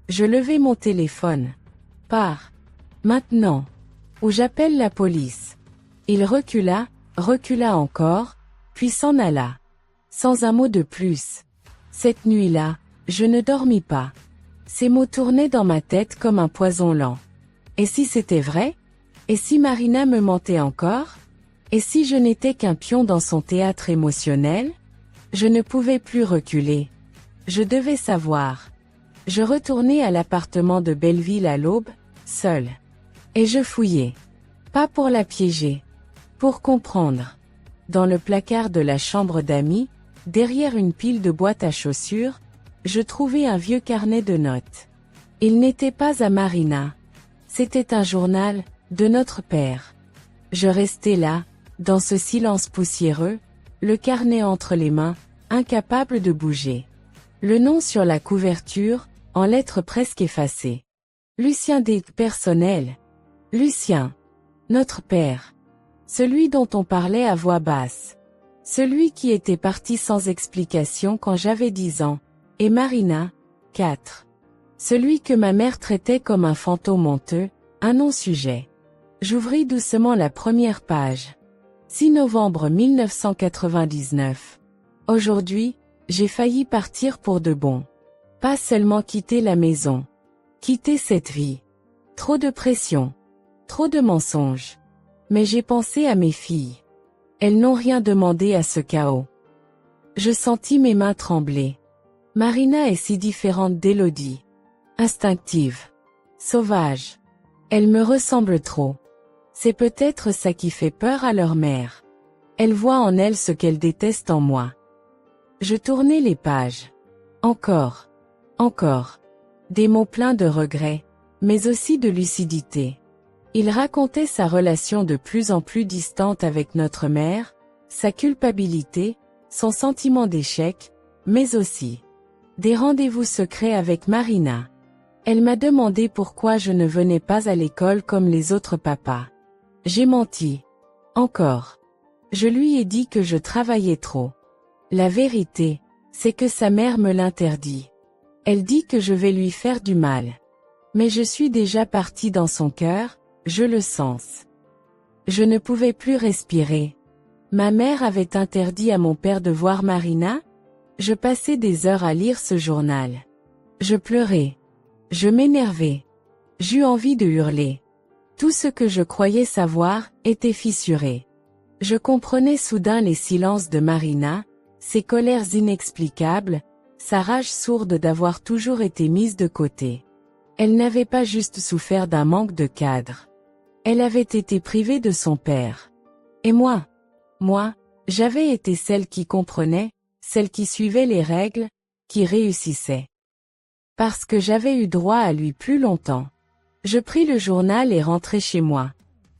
Je levai mon téléphone. Pars. Maintenant. Ou j'appelle la police. Il recula encore, puis s'en alla. Sans un mot de plus. Cette nuit-là, je ne dormis pas. Ces mots tournaient dans ma tête comme un poison lent. Et si c'était vrai? Et si Marina me mentait encore? Et si je n'étais qu'un pion dans son théâtre émotionnel? Je ne pouvais plus reculer. Je devais savoir. Je retournai à l'appartement de Belleville à l'aube, seule. Et je fouillai. Pas pour la piéger. Pour comprendre. Dans le placard de la chambre d'amis, derrière une pile de boîtes à chaussures, je trouvai un vieux carnet de notes. Il n'était pas à Marina. C'était un journal, de notre père. Je restai là, dans ce silence poussiéreux, le carnet entre les mains, incapable de bouger. Le nom sur la couverture, en lettres presque effacées. Lucien D. Personnel. Lucien. Notre père. Celui dont on parlait à voix basse. Celui qui était parti sans explication quand j'avais 10 ans. Et Marina, 4. Celui que ma mère traitait comme un fantôme honteux, un non-sujet. J'ouvris doucement la première page. 6 novembre 1999. Aujourd'hui, j'ai failli partir pour de bon. Pas seulement quitter la maison. Quitter cette vie. Trop de pression. Trop de mensonges. Mais j'ai pensé à mes filles. Elles n'ont rien demandé à ce chaos. Je sentis mes mains trembler. Marina est si différente d'Élodie. Instinctive. Sauvage. Elle me ressemble trop. C'est peut-être ça qui fait peur à leur mère. Elle voit en elle ce qu'elle déteste en moi. Je tournai les pages. Encore. Encore. Des mots pleins de regrets, mais aussi de lucidité. Il racontait sa relation de plus en plus distante avec notre mère, sa culpabilité, son sentiment d'échec, mais aussi des rendez-vous secrets avec Marina. Elle m'a demandé pourquoi je ne venais pas à l'école comme les autres papas. J'ai menti. Encore. Je lui ai dit que je travaillais trop. La vérité, c'est que sa mère me l'interdit. Elle dit que je vais lui faire du mal. Mais je suis déjà partie dans son cœur, je le sens. Je ne pouvais plus respirer. Ma mère avait interdit à mon père de voir Marina? Je passais des heures à lire ce journal. Je pleurais. Je m'énervais. J'eus envie de hurler. Tout ce que je croyais savoir était fissuré. Je comprenais soudain les silences de Marina, ses colères inexplicables, sa rage sourde d'avoir toujours été mise de côté. Elle n'avait pas juste souffert d'un manque de cadre. Elle avait été privée de son père. Et moi, j'avais été celle qui comprenait, celle qui suivait les règles, qui réussissait. Parce que j'avais eu droit à lui plus longtemps. Je pris le journal et rentrai chez moi.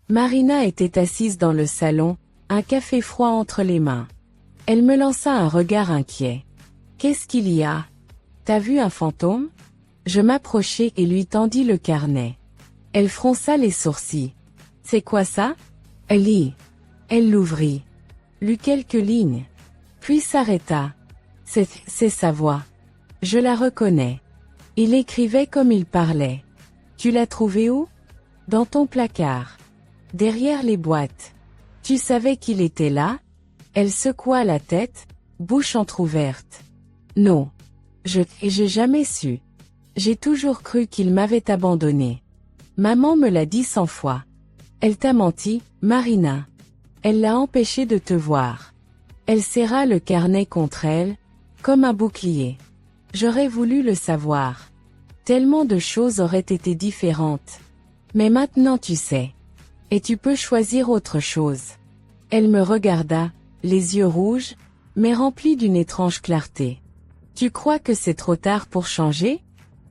Marina était assise dans le salon, un café froid entre les mains. Elle me lança un regard inquiet. « Qu'est-ce qu'il y a? T'as vu un fantôme ?» Je m'approchai et lui tendis le carnet. Elle fronça les sourcils. « C'est quoi ça? » Elle lit. Elle l'ouvrit. Lut quelques lignes. Puis s'arrêta. C'est sa voix. Je la reconnais. Il écrivait comme il parlait. Tu l'as trouvé où? Dans ton placard. Derrière les boîtes. Tu savais qu'il était là? Elle secoua la tête, bouche entr'ouverte. Non. J'ai jamais su. J'ai toujours cru qu'il m'avait abandonné. Maman me l'a dit 100 fois. Elle t'a menti, Marina. Elle l'a empêché de te voir. Elle serra le carnet contre elle, comme un bouclier. J'aurais voulu le savoir. Tellement de choses auraient été différentes. Mais maintenant tu sais. Et tu peux choisir autre chose. Elle me regarda, les yeux rouges, mais remplis d'une étrange clarté. Tu crois que c'est trop tard pour changer?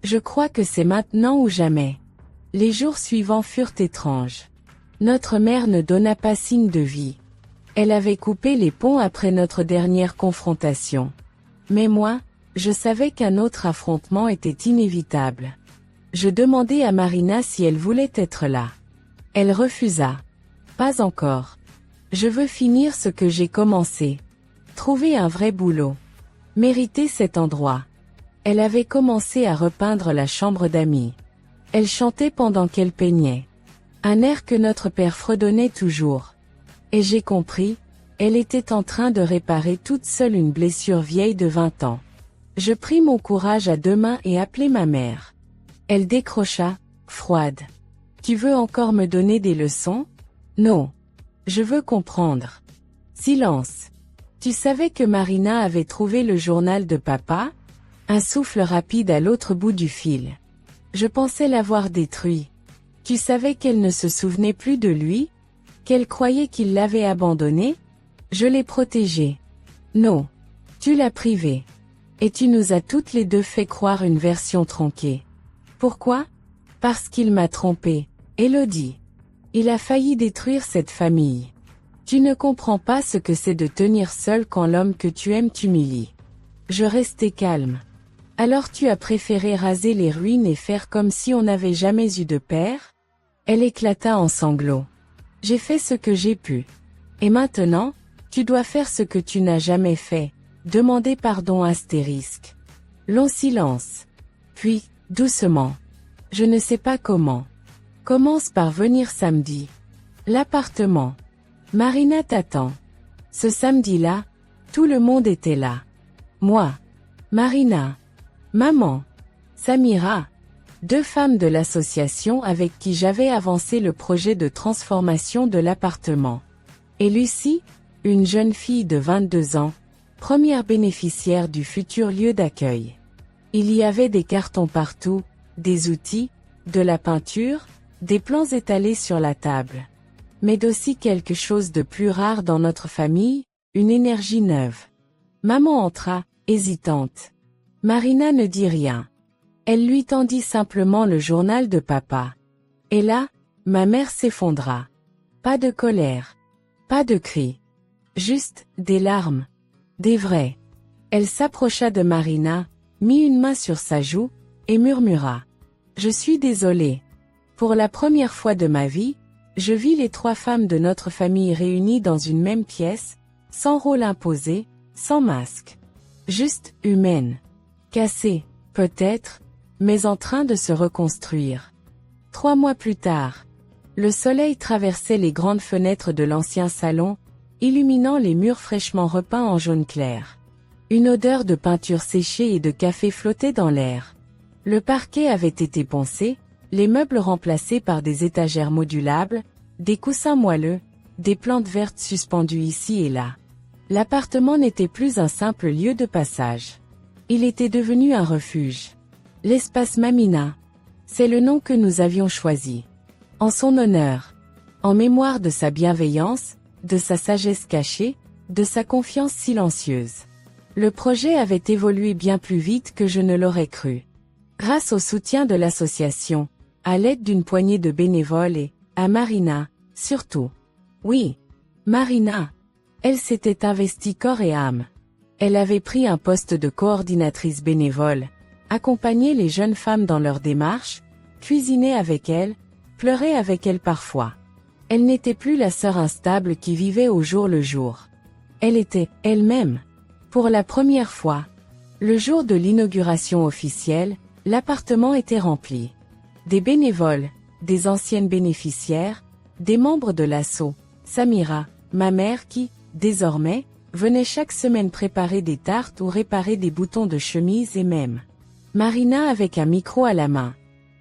Je crois que c'est maintenant ou jamais. Les jours suivants furent étranges. Notre mère ne donna pas signe de vie. Elle avait coupé les ponts après notre dernière confrontation. Mais moi, je savais qu'un autre affrontement était inévitable. Je demandai à Marina si elle voulait être là. Elle refusa. Pas encore. Je veux finir ce que j'ai commencé. Trouver un vrai boulot. Mériter cet endroit. Elle avait commencé à repeindre la chambre d'amis. Elle chantait pendant qu'elle peignait. Un air que notre père fredonnait toujours. Et j'ai compris, elle était en train de réparer toute seule une blessure vieille de 20 ans. Je pris mon courage à deux mains et appelai ma mère. Elle décrocha, froide. Tu veux encore me donner des leçons? Non. Je veux comprendre. Silence. Tu savais que Marina avait trouvé le journal de papa? Un souffle rapide à l'autre bout du fil. Je pensais l'avoir détruit. Tu savais qu'elle ne se souvenait plus de lui? Qu'elle croyait qu'il l'avait abandonné? Je l'ai protégé. Non. Tu l'as privé. Et tu nous as toutes les deux fait croire une version tronquée. Pourquoi? Parce qu'il m'a trompée, Élodie. Il a failli détruire cette famille. Tu ne comprends pas ce que c'est de tenir seul quand l'homme que tu aimes t'humilie. Je restai calme. Alors tu as préféré raser les ruines et faire comme si on n'avait jamais eu de père? Elle éclata en sanglots. J'ai fait ce que j'ai pu. Et maintenant, tu dois faire ce que tu n'as jamais fait, demander pardon astérisque. Long silence. Puis, doucement. Je ne sais pas comment. Commence par venir samedi. L'appartement. Marina t'attend. Ce samedi-là, tout le monde était là. Moi. Marina. Maman. Samira. Deux femmes de l'association avec qui j'avais avancé le projet de transformation de l'appartement. Et Lucie, une jeune fille de 22 ans, première bénéficiaire du futur lieu d'accueil. Il y avait des cartons partout, des outils, de la peinture, des plans étalés sur la table. Mais aussi quelque chose de plus rare dans notre famille, une énergie neuve. Maman entra, hésitante. Marina ne dit rien. Elle lui tendit simplement le journal de papa. Et là, ma mère s'effondra. Pas de colère. Pas de cris. Juste, des larmes. Des vrais. Elle s'approcha de Marina, mit une main sur sa joue, et murmura. Je suis désolée. Pour la première fois de ma vie, je vis les trois femmes de notre famille réunies dans une même pièce, sans rôle imposé, sans masque. Juste, humaines. Cassées, peut-être, mais en train de se reconstruire. 3 mois plus tard, le soleil traversait les grandes fenêtres de l'ancien salon, illuminant les murs fraîchement repeints en jaune clair. Une odeur de peinture séchée et de café flottait dans l'air. Le parquet avait été poncé, les meubles remplacés par des étagères modulables, des coussins moelleux, des plantes vertes suspendues ici et là. L'appartement n'était plus un simple lieu de passage. Il était devenu un refuge. L'espace Mamina. C'est le nom que nous avions choisi. En son honneur. En mémoire de sa bienveillance, de sa sagesse cachée, de sa confiance silencieuse. Le projet avait évolué bien plus vite que je ne l'aurais cru. Grâce au soutien de l'association, à l'aide d'une poignée de bénévoles et, à Marina, surtout. Oui. Marina. Elle s'était investie corps et âme. Elle avait pris un poste de coordinatrice bénévole, accompagnait les jeunes femmes dans leur démarche, cuisinait avec elles, pleurait avec elles parfois. Elle n'était plus la sœur instable qui vivait au jour le jour. Elle était, elle-même. Pour la première fois. Le jour de l'inauguration officielle, l'appartement était rempli. Des bénévoles, des anciennes bénéficiaires, des membres de l'asso, Samira, ma mère qui, désormais, venait chaque semaine préparer des tartes ou réparer des boutons de chemise et même. Marina avec un micro à la main.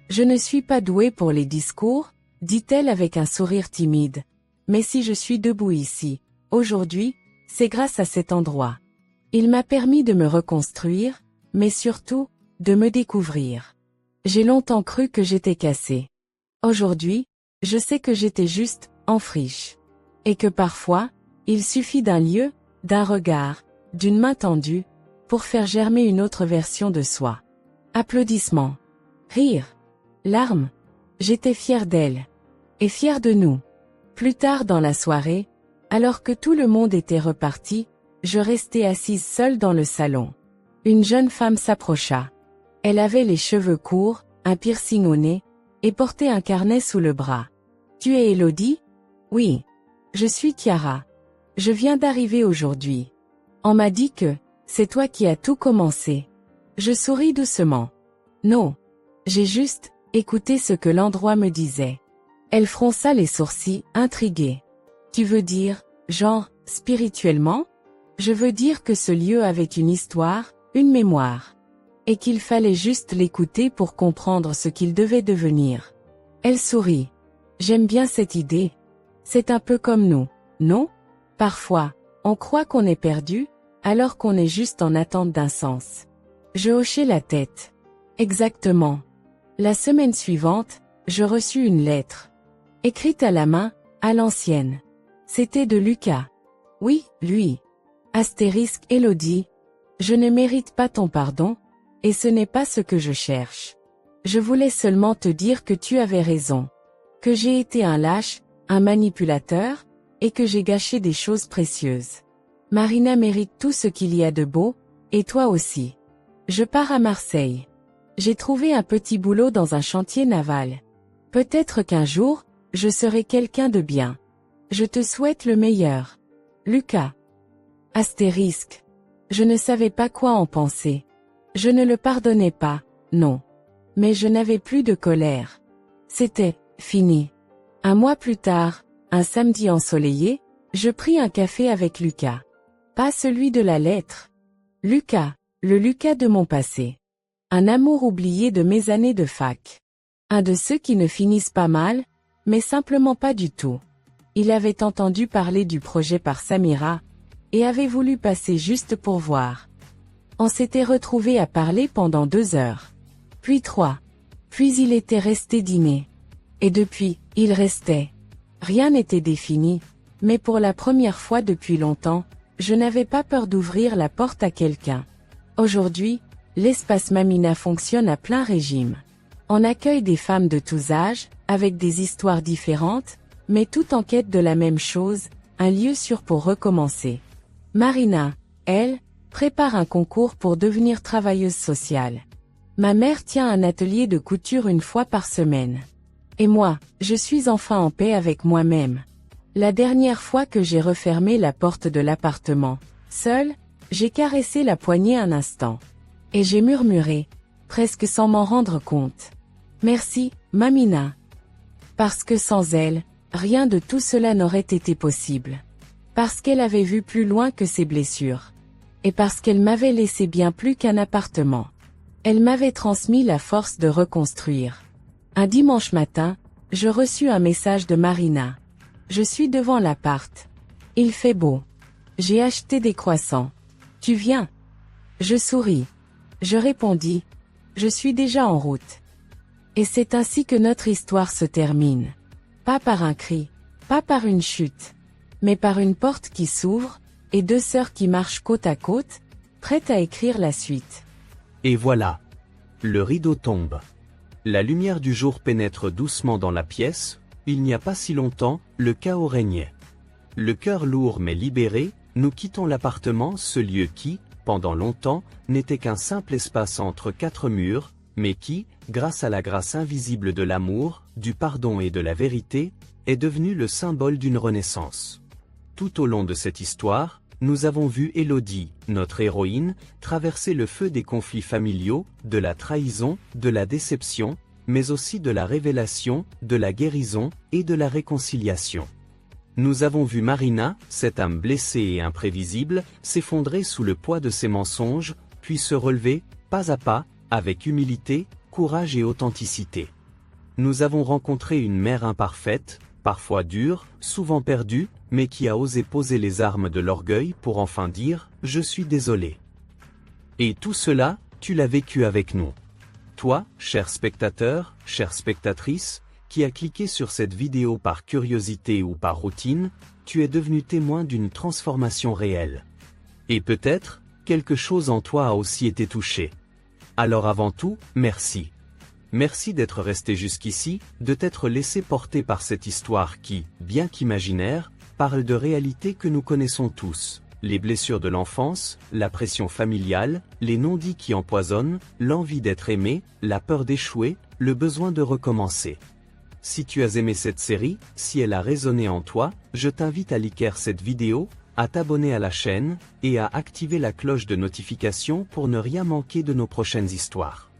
Je ne suis pas douée pour les discours, dit-elle avec un sourire timide. Mais si je suis debout ici, aujourd'hui, c'est grâce à cet endroit. Il m'a permis de me reconstruire, mais surtout, de me découvrir. J'ai longtemps cru que j'étais cassée. Aujourd'hui, je sais que j'étais juste, en friche. Et que parfois, il suffit d'un lieu, d'un regard, d'une main tendue, pour faire germer une autre version de soi. Applaudissements. Rire. Larmes. J'étais fière d'elle. Et fière de nous. Plus tard dans la soirée, alors que tout le monde était reparti, je restais assise seule dans le salon. Une jeune femme s'approcha. Elle avait les cheveux courts, un piercing au nez, et portait un carnet sous le bras. « Tu es Elodie ? » ?»« Oui. Je suis Chiara. Je viens d'arriver aujourd'hui. On m'a dit que, c'est toi qui as tout commencé. » Je souris doucement. « Non. J'ai juste, écouté ce que l'endroit me disait. » Elle fronça les sourcils, intriguée. « Tu veux dire, genre, spirituellement ? » Je veux dire que ce lieu avait une histoire, une mémoire. Et qu'il fallait juste l'écouter pour comprendre ce qu'il devait devenir. Elle sourit. J'aime bien cette idée. C'est un peu comme nous, non ? Parfois, on croit qu'on est perdu, alors qu'on est juste en attente d'un sens. Je hochai la tête. Exactement. La semaine suivante, je reçus une lettre. Écrite à la main, à l'ancienne. C'était de Lucas. Oui, lui. Astérisque Elodie. Je ne mérite pas ton pardon, et ce n'est pas ce que je cherche. Je voulais seulement te dire que tu avais raison. Que j'ai été un lâche, un manipulateur, et que j'ai gâché des choses précieuses. Marina mérite tout ce qu'il y a de beau, et toi aussi. Je pars à Marseille. J'ai trouvé un petit boulot dans un chantier naval. Peut-être qu'un jour, je serai quelqu'un de bien. Je te souhaite le meilleur. Lucas. Astérisque. Je ne savais pas quoi en penser. Je ne le pardonnais pas, non. Mais je n'avais plus de colère. C'était fini. Un mois plus tard, un samedi ensoleillé, je pris un café avec Lucas. Pas celui de la lettre. Lucas, le Lucas de mon passé. Un amour oublié de mes années de fac. Un de ceux qui ne finissent pas mal, mais simplement pas du tout. Il avait entendu parler du projet par Samira, et avait voulu passer juste pour voir. On s'était retrouvés à parler pendant 2 heures. Puis 3. Puis il était resté dîner. Et depuis, il restait. Rien n'était défini, mais pour la première fois depuis longtemps, je n'avais pas peur d'ouvrir la porte à quelqu'un. Aujourd'hui, l'espace Mamina fonctionne à plein régime. On accueille des femmes de tous âges, avec des histoires différentes, mais toutes en quête de la même chose, un lieu sûr pour recommencer. Marina, elle, prépare un concours pour devenir travailleuse sociale. Ma mère tient un atelier de couture une fois par semaine. Et moi, je suis enfin en paix avec moi-même. La dernière fois que j'ai refermé la porte de l'appartement, seule, j'ai caressé la poignée un instant. Et j'ai murmuré, presque sans m'en rendre compte. Merci, Mamina. Parce que sans elle, rien de tout cela n'aurait été possible. Parce qu'elle avait vu plus loin que ses blessures. Et parce qu'elle m'avait laissé bien plus qu'un appartement. Elle m'avait transmis la force de reconstruire. Un dimanche matin, je reçus un message de Marina. Je suis devant l'appart. Il fait beau. J'ai acheté des croissants. Tu viens? Je souris. Je répondis. Je suis déjà en route. Et c'est ainsi que notre histoire se termine. Pas par un cri, pas par une chute, mais par une porte qui s'ouvre, et 2 sœurs qui marchent côte à côte, prêtes à écrire la suite. Et voilà. Le rideau tombe. La lumière du jour pénètre doucement dans la pièce. Il n'y a pas si longtemps, le chaos régnait. Le cœur lourd mais libéré, nous quittons l'appartement, ce lieu qui, pendant longtemps, n'était qu'un simple espace entre 4 murs, mais qui, grâce à la grâce invisible de l'amour, du pardon et de la vérité, est devenu le symbole d'une renaissance. Tout au long de cette histoire, nous avons vu Elodie, notre héroïne, traverser le feu des conflits familiaux, de la trahison, de la déception, mais aussi de la révélation, de la guérison, et de la réconciliation. Nous avons vu Marina, cette âme blessée et imprévisible, s'effondrer sous le poids de ses mensonges, puis se relever, pas à pas, avec humilité, courage et authenticité. Nous avons rencontré une mère imparfaite, parfois dure, souvent perdue, mais qui a osé poser les armes de l'orgueil pour enfin dire « Je suis désolé ». Et tout cela, tu l'as vécu avec nous. Toi, cher spectateur, chère spectatrice, qui a cliqué sur cette vidéo par curiosité ou par routine, tu es devenu témoin d'une transformation réelle. Et peut-être, quelque chose en toi a aussi été touché. Alors avant tout, merci. Merci d'être resté jusqu'ici, de t'être laissé porter par cette histoire qui, bien qu'imaginaire, parle de réalités que nous connaissons tous. Les blessures de l'enfance, la pression familiale, les non-dits qui empoisonnent, l'envie d'être aimé, la peur d'échouer, le besoin de recommencer. Si tu as aimé cette série, si elle a résonné en toi, je t'invite à liker cette vidéo, à t'abonner à la chaîne, et à activer la cloche de notification pour ne rien manquer de nos prochaines histoires.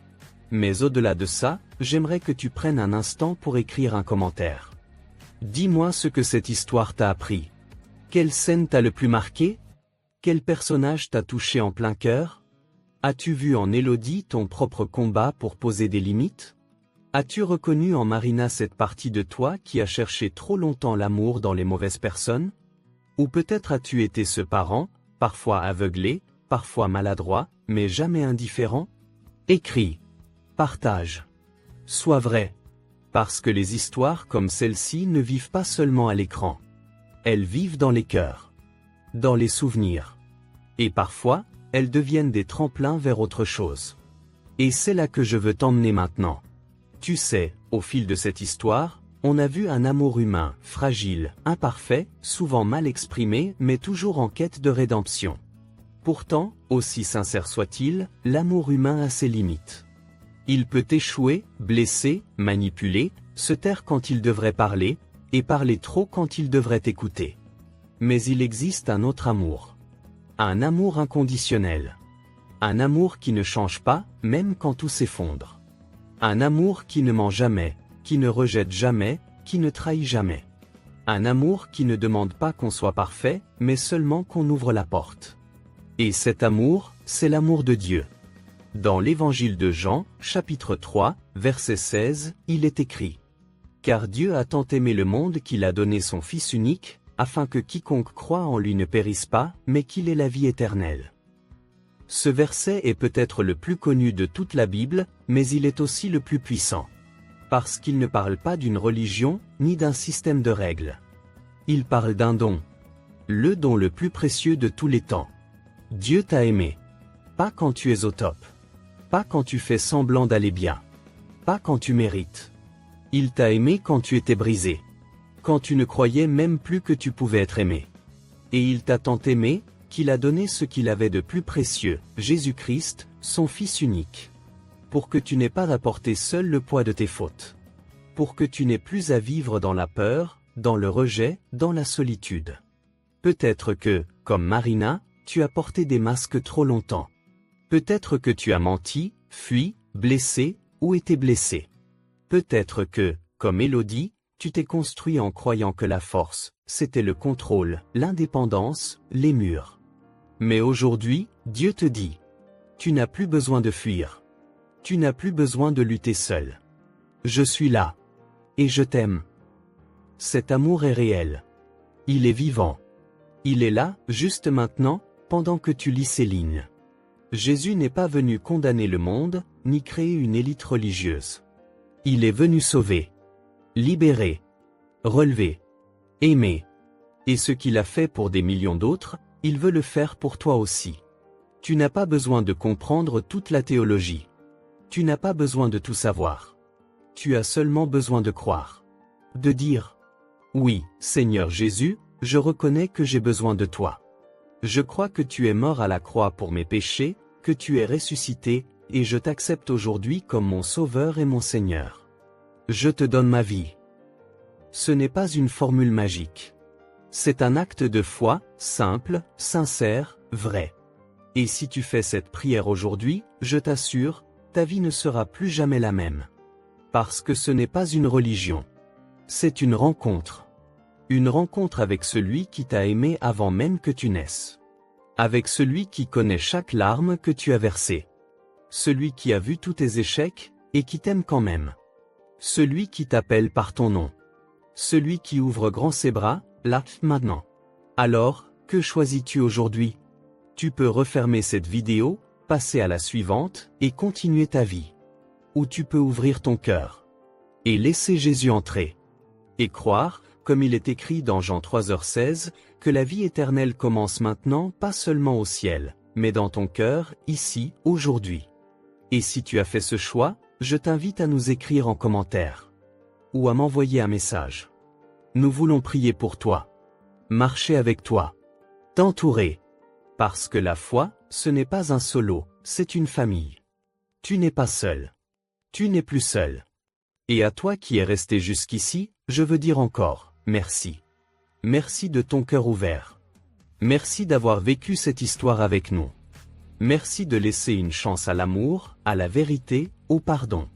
Mais au-delà de ça, j'aimerais que tu prennes un instant pour écrire un commentaire. Dis-moi ce que cette histoire t'a appris. Quelle scène t'a le plus marqué? Quel personnage t'a touché en plein cœur? As-tu vu en Élodie ton propre combat pour poser des limites? As-tu reconnu en Marina cette partie de toi qui a cherché trop longtemps l'amour dans les mauvaises personnes? Ou peut-être as-tu été ce parent, parfois aveuglé, parfois maladroit, mais jamais indifférent? Écris. Partage. Sois vrai. Parce que les histoires comme celle-ci ne vivent pas seulement à l'écran. Elles vivent dans les cœurs. Dans les souvenirs. Et parfois, elles deviennent des tremplins vers autre chose. Et c'est là que je veux t'emmener maintenant. Tu sais, au fil de cette histoire, on a vu un amour humain, fragile, imparfait, souvent mal exprimé, mais toujours en quête de rédemption. Pourtant, aussi sincère soit-il, l'amour humain a ses limites. Il peut échouer, blesser, manipuler, se taire quand il devrait parler, et parler trop quand il devrait écouter. Mais il existe un autre amour. Un amour inconditionnel. Un amour qui ne change pas, même quand tout s'effondre. Un amour qui ne ment jamais, qui ne rejette jamais, qui ne trahit jamais. Un amour qui ne demande pas qu'on soit parfait, mais seulement qu'on ouvre la porte. Et cet amour, c'est l'amour de Dieu. Dans l'Évangile de Jean, chapitre 3, verset 16, il est écrit: « Car Dieu a tant aimé le monde qu'il a donné son Fils unique, afin que quiconque croit en lui ne périsse pas, mais qu'il ait la vie éternelle. » Ce verset est peut-être le plus connu de toute la Bible, mais il est aussi le plus puissant. Parce qu'il ne parle pas d'une religion, ni d'un système de règles. Il parle d'un don. Le don le plus précieux de tous les temps. Dieu t'a aimé. Pas quand tu es au top. Pas quand tu fais semblant d'aller bien. Pas quand tu mérites. Il t'a aimé quand tu étais brisé. Quand tu ne croyais même plus que tu pouvais être aimé. Et il t'a tant aimé, qu'il a donné ce qu'il avait de plus précieux, Jésus-Christ, son Fils unique. Pour que tu n'aies pas à porter seul le poids de tes fautes. Pour que tu n'aies plus à vivre dans la peur, dans le rejet, dans la solitude. Peut-être que, comme Marina, tu as porté des masques trop longtemps. Peut-être que tu as menti, fui, blessé, ou été blessé. Peut-être que, comme Élodie, tu t'es construit en croyant que la force, c'était le contrôle, l'indépendance, les murs. Mais aujourd'hui, Dieu te dit: tu n'as plus besoin de fuir. Tu n'as plus besoin de lutter seul. Je suis là. Et je t'aime. Cet amour est réel. Il est vivant. Il est là, juste maintenant, pendant que tu lis ces lignes. Jésus n'est pas venu condamner le monde, ni créer une élite religieuse. Il est venu sauver, libérer, relever, aimer. Et ce qu'il a fait pour des millions d'autres, il veut le faire pour toi aussi. Tu n'as pas besoin de comprendre toute la théologie. Tu n'as pas besoin de tout savoir. Tu as seulement besoin de croire. De dire: oui, Seigneur Jésus, je reconnais que j'ai besoin de toi. Je crois que tu es mort à la croix pour mes péchés, que tu es ressuscité, et je t'accepte aujourd'hui comme mon Sauveur et mon Seigneur. Je te donne ma vie. Ce n'est pas une formule magique. C'est un acte de foi, simple, sincère, vrai. Et si tu fais cette prière aujourd'hui, je t'assure, ta vie ne sera plus jamais la même. Parce que ce n'est pas une religion. C'est une rencontre. Une rencontre avec celui qui t'a aimé avant même que tu naisses. Avec celui qui connaît chaque larme que tu as versée. Celui qui a vu tous tes échecs, et qui t'aime quand même. Celui qui t'appelle par ton nom. Celui qui ouvre grand ses bras, là, maintenant. Alors, que choisis-tu aujourd'hui? Tu peux refermer cette vidéo, passer à la suivante, et continuer ta vie. Ou tu peux ouvrir ton cœur. Et laisser Jésus entrer. Et croire, comme il est écrit dans Jean 3h16, que la vie éternelle commence maintenant pas seulement au ciel, mais dans ton cœur, ici, aujourd'hui. Et si tu as fait ce choix, je t'invite à nous écrire en commentaire. Ou à m'envoyer un message. Nous voulons prier pour toi. Marcher avec toi. T'entourer. Parce que la foi, ce n'est pas un solo, c'est une famille. Tu n'es pas seul. Tu n'es plus seul. Et à toi qui es resté jusqu'ici, je veux dire encore, merci. Merci de ton cœur ouvert. Merci d'avoir vécu cette histoire avec nous. Merci de laisser une chance à l'amour, à la vérité, au pardon.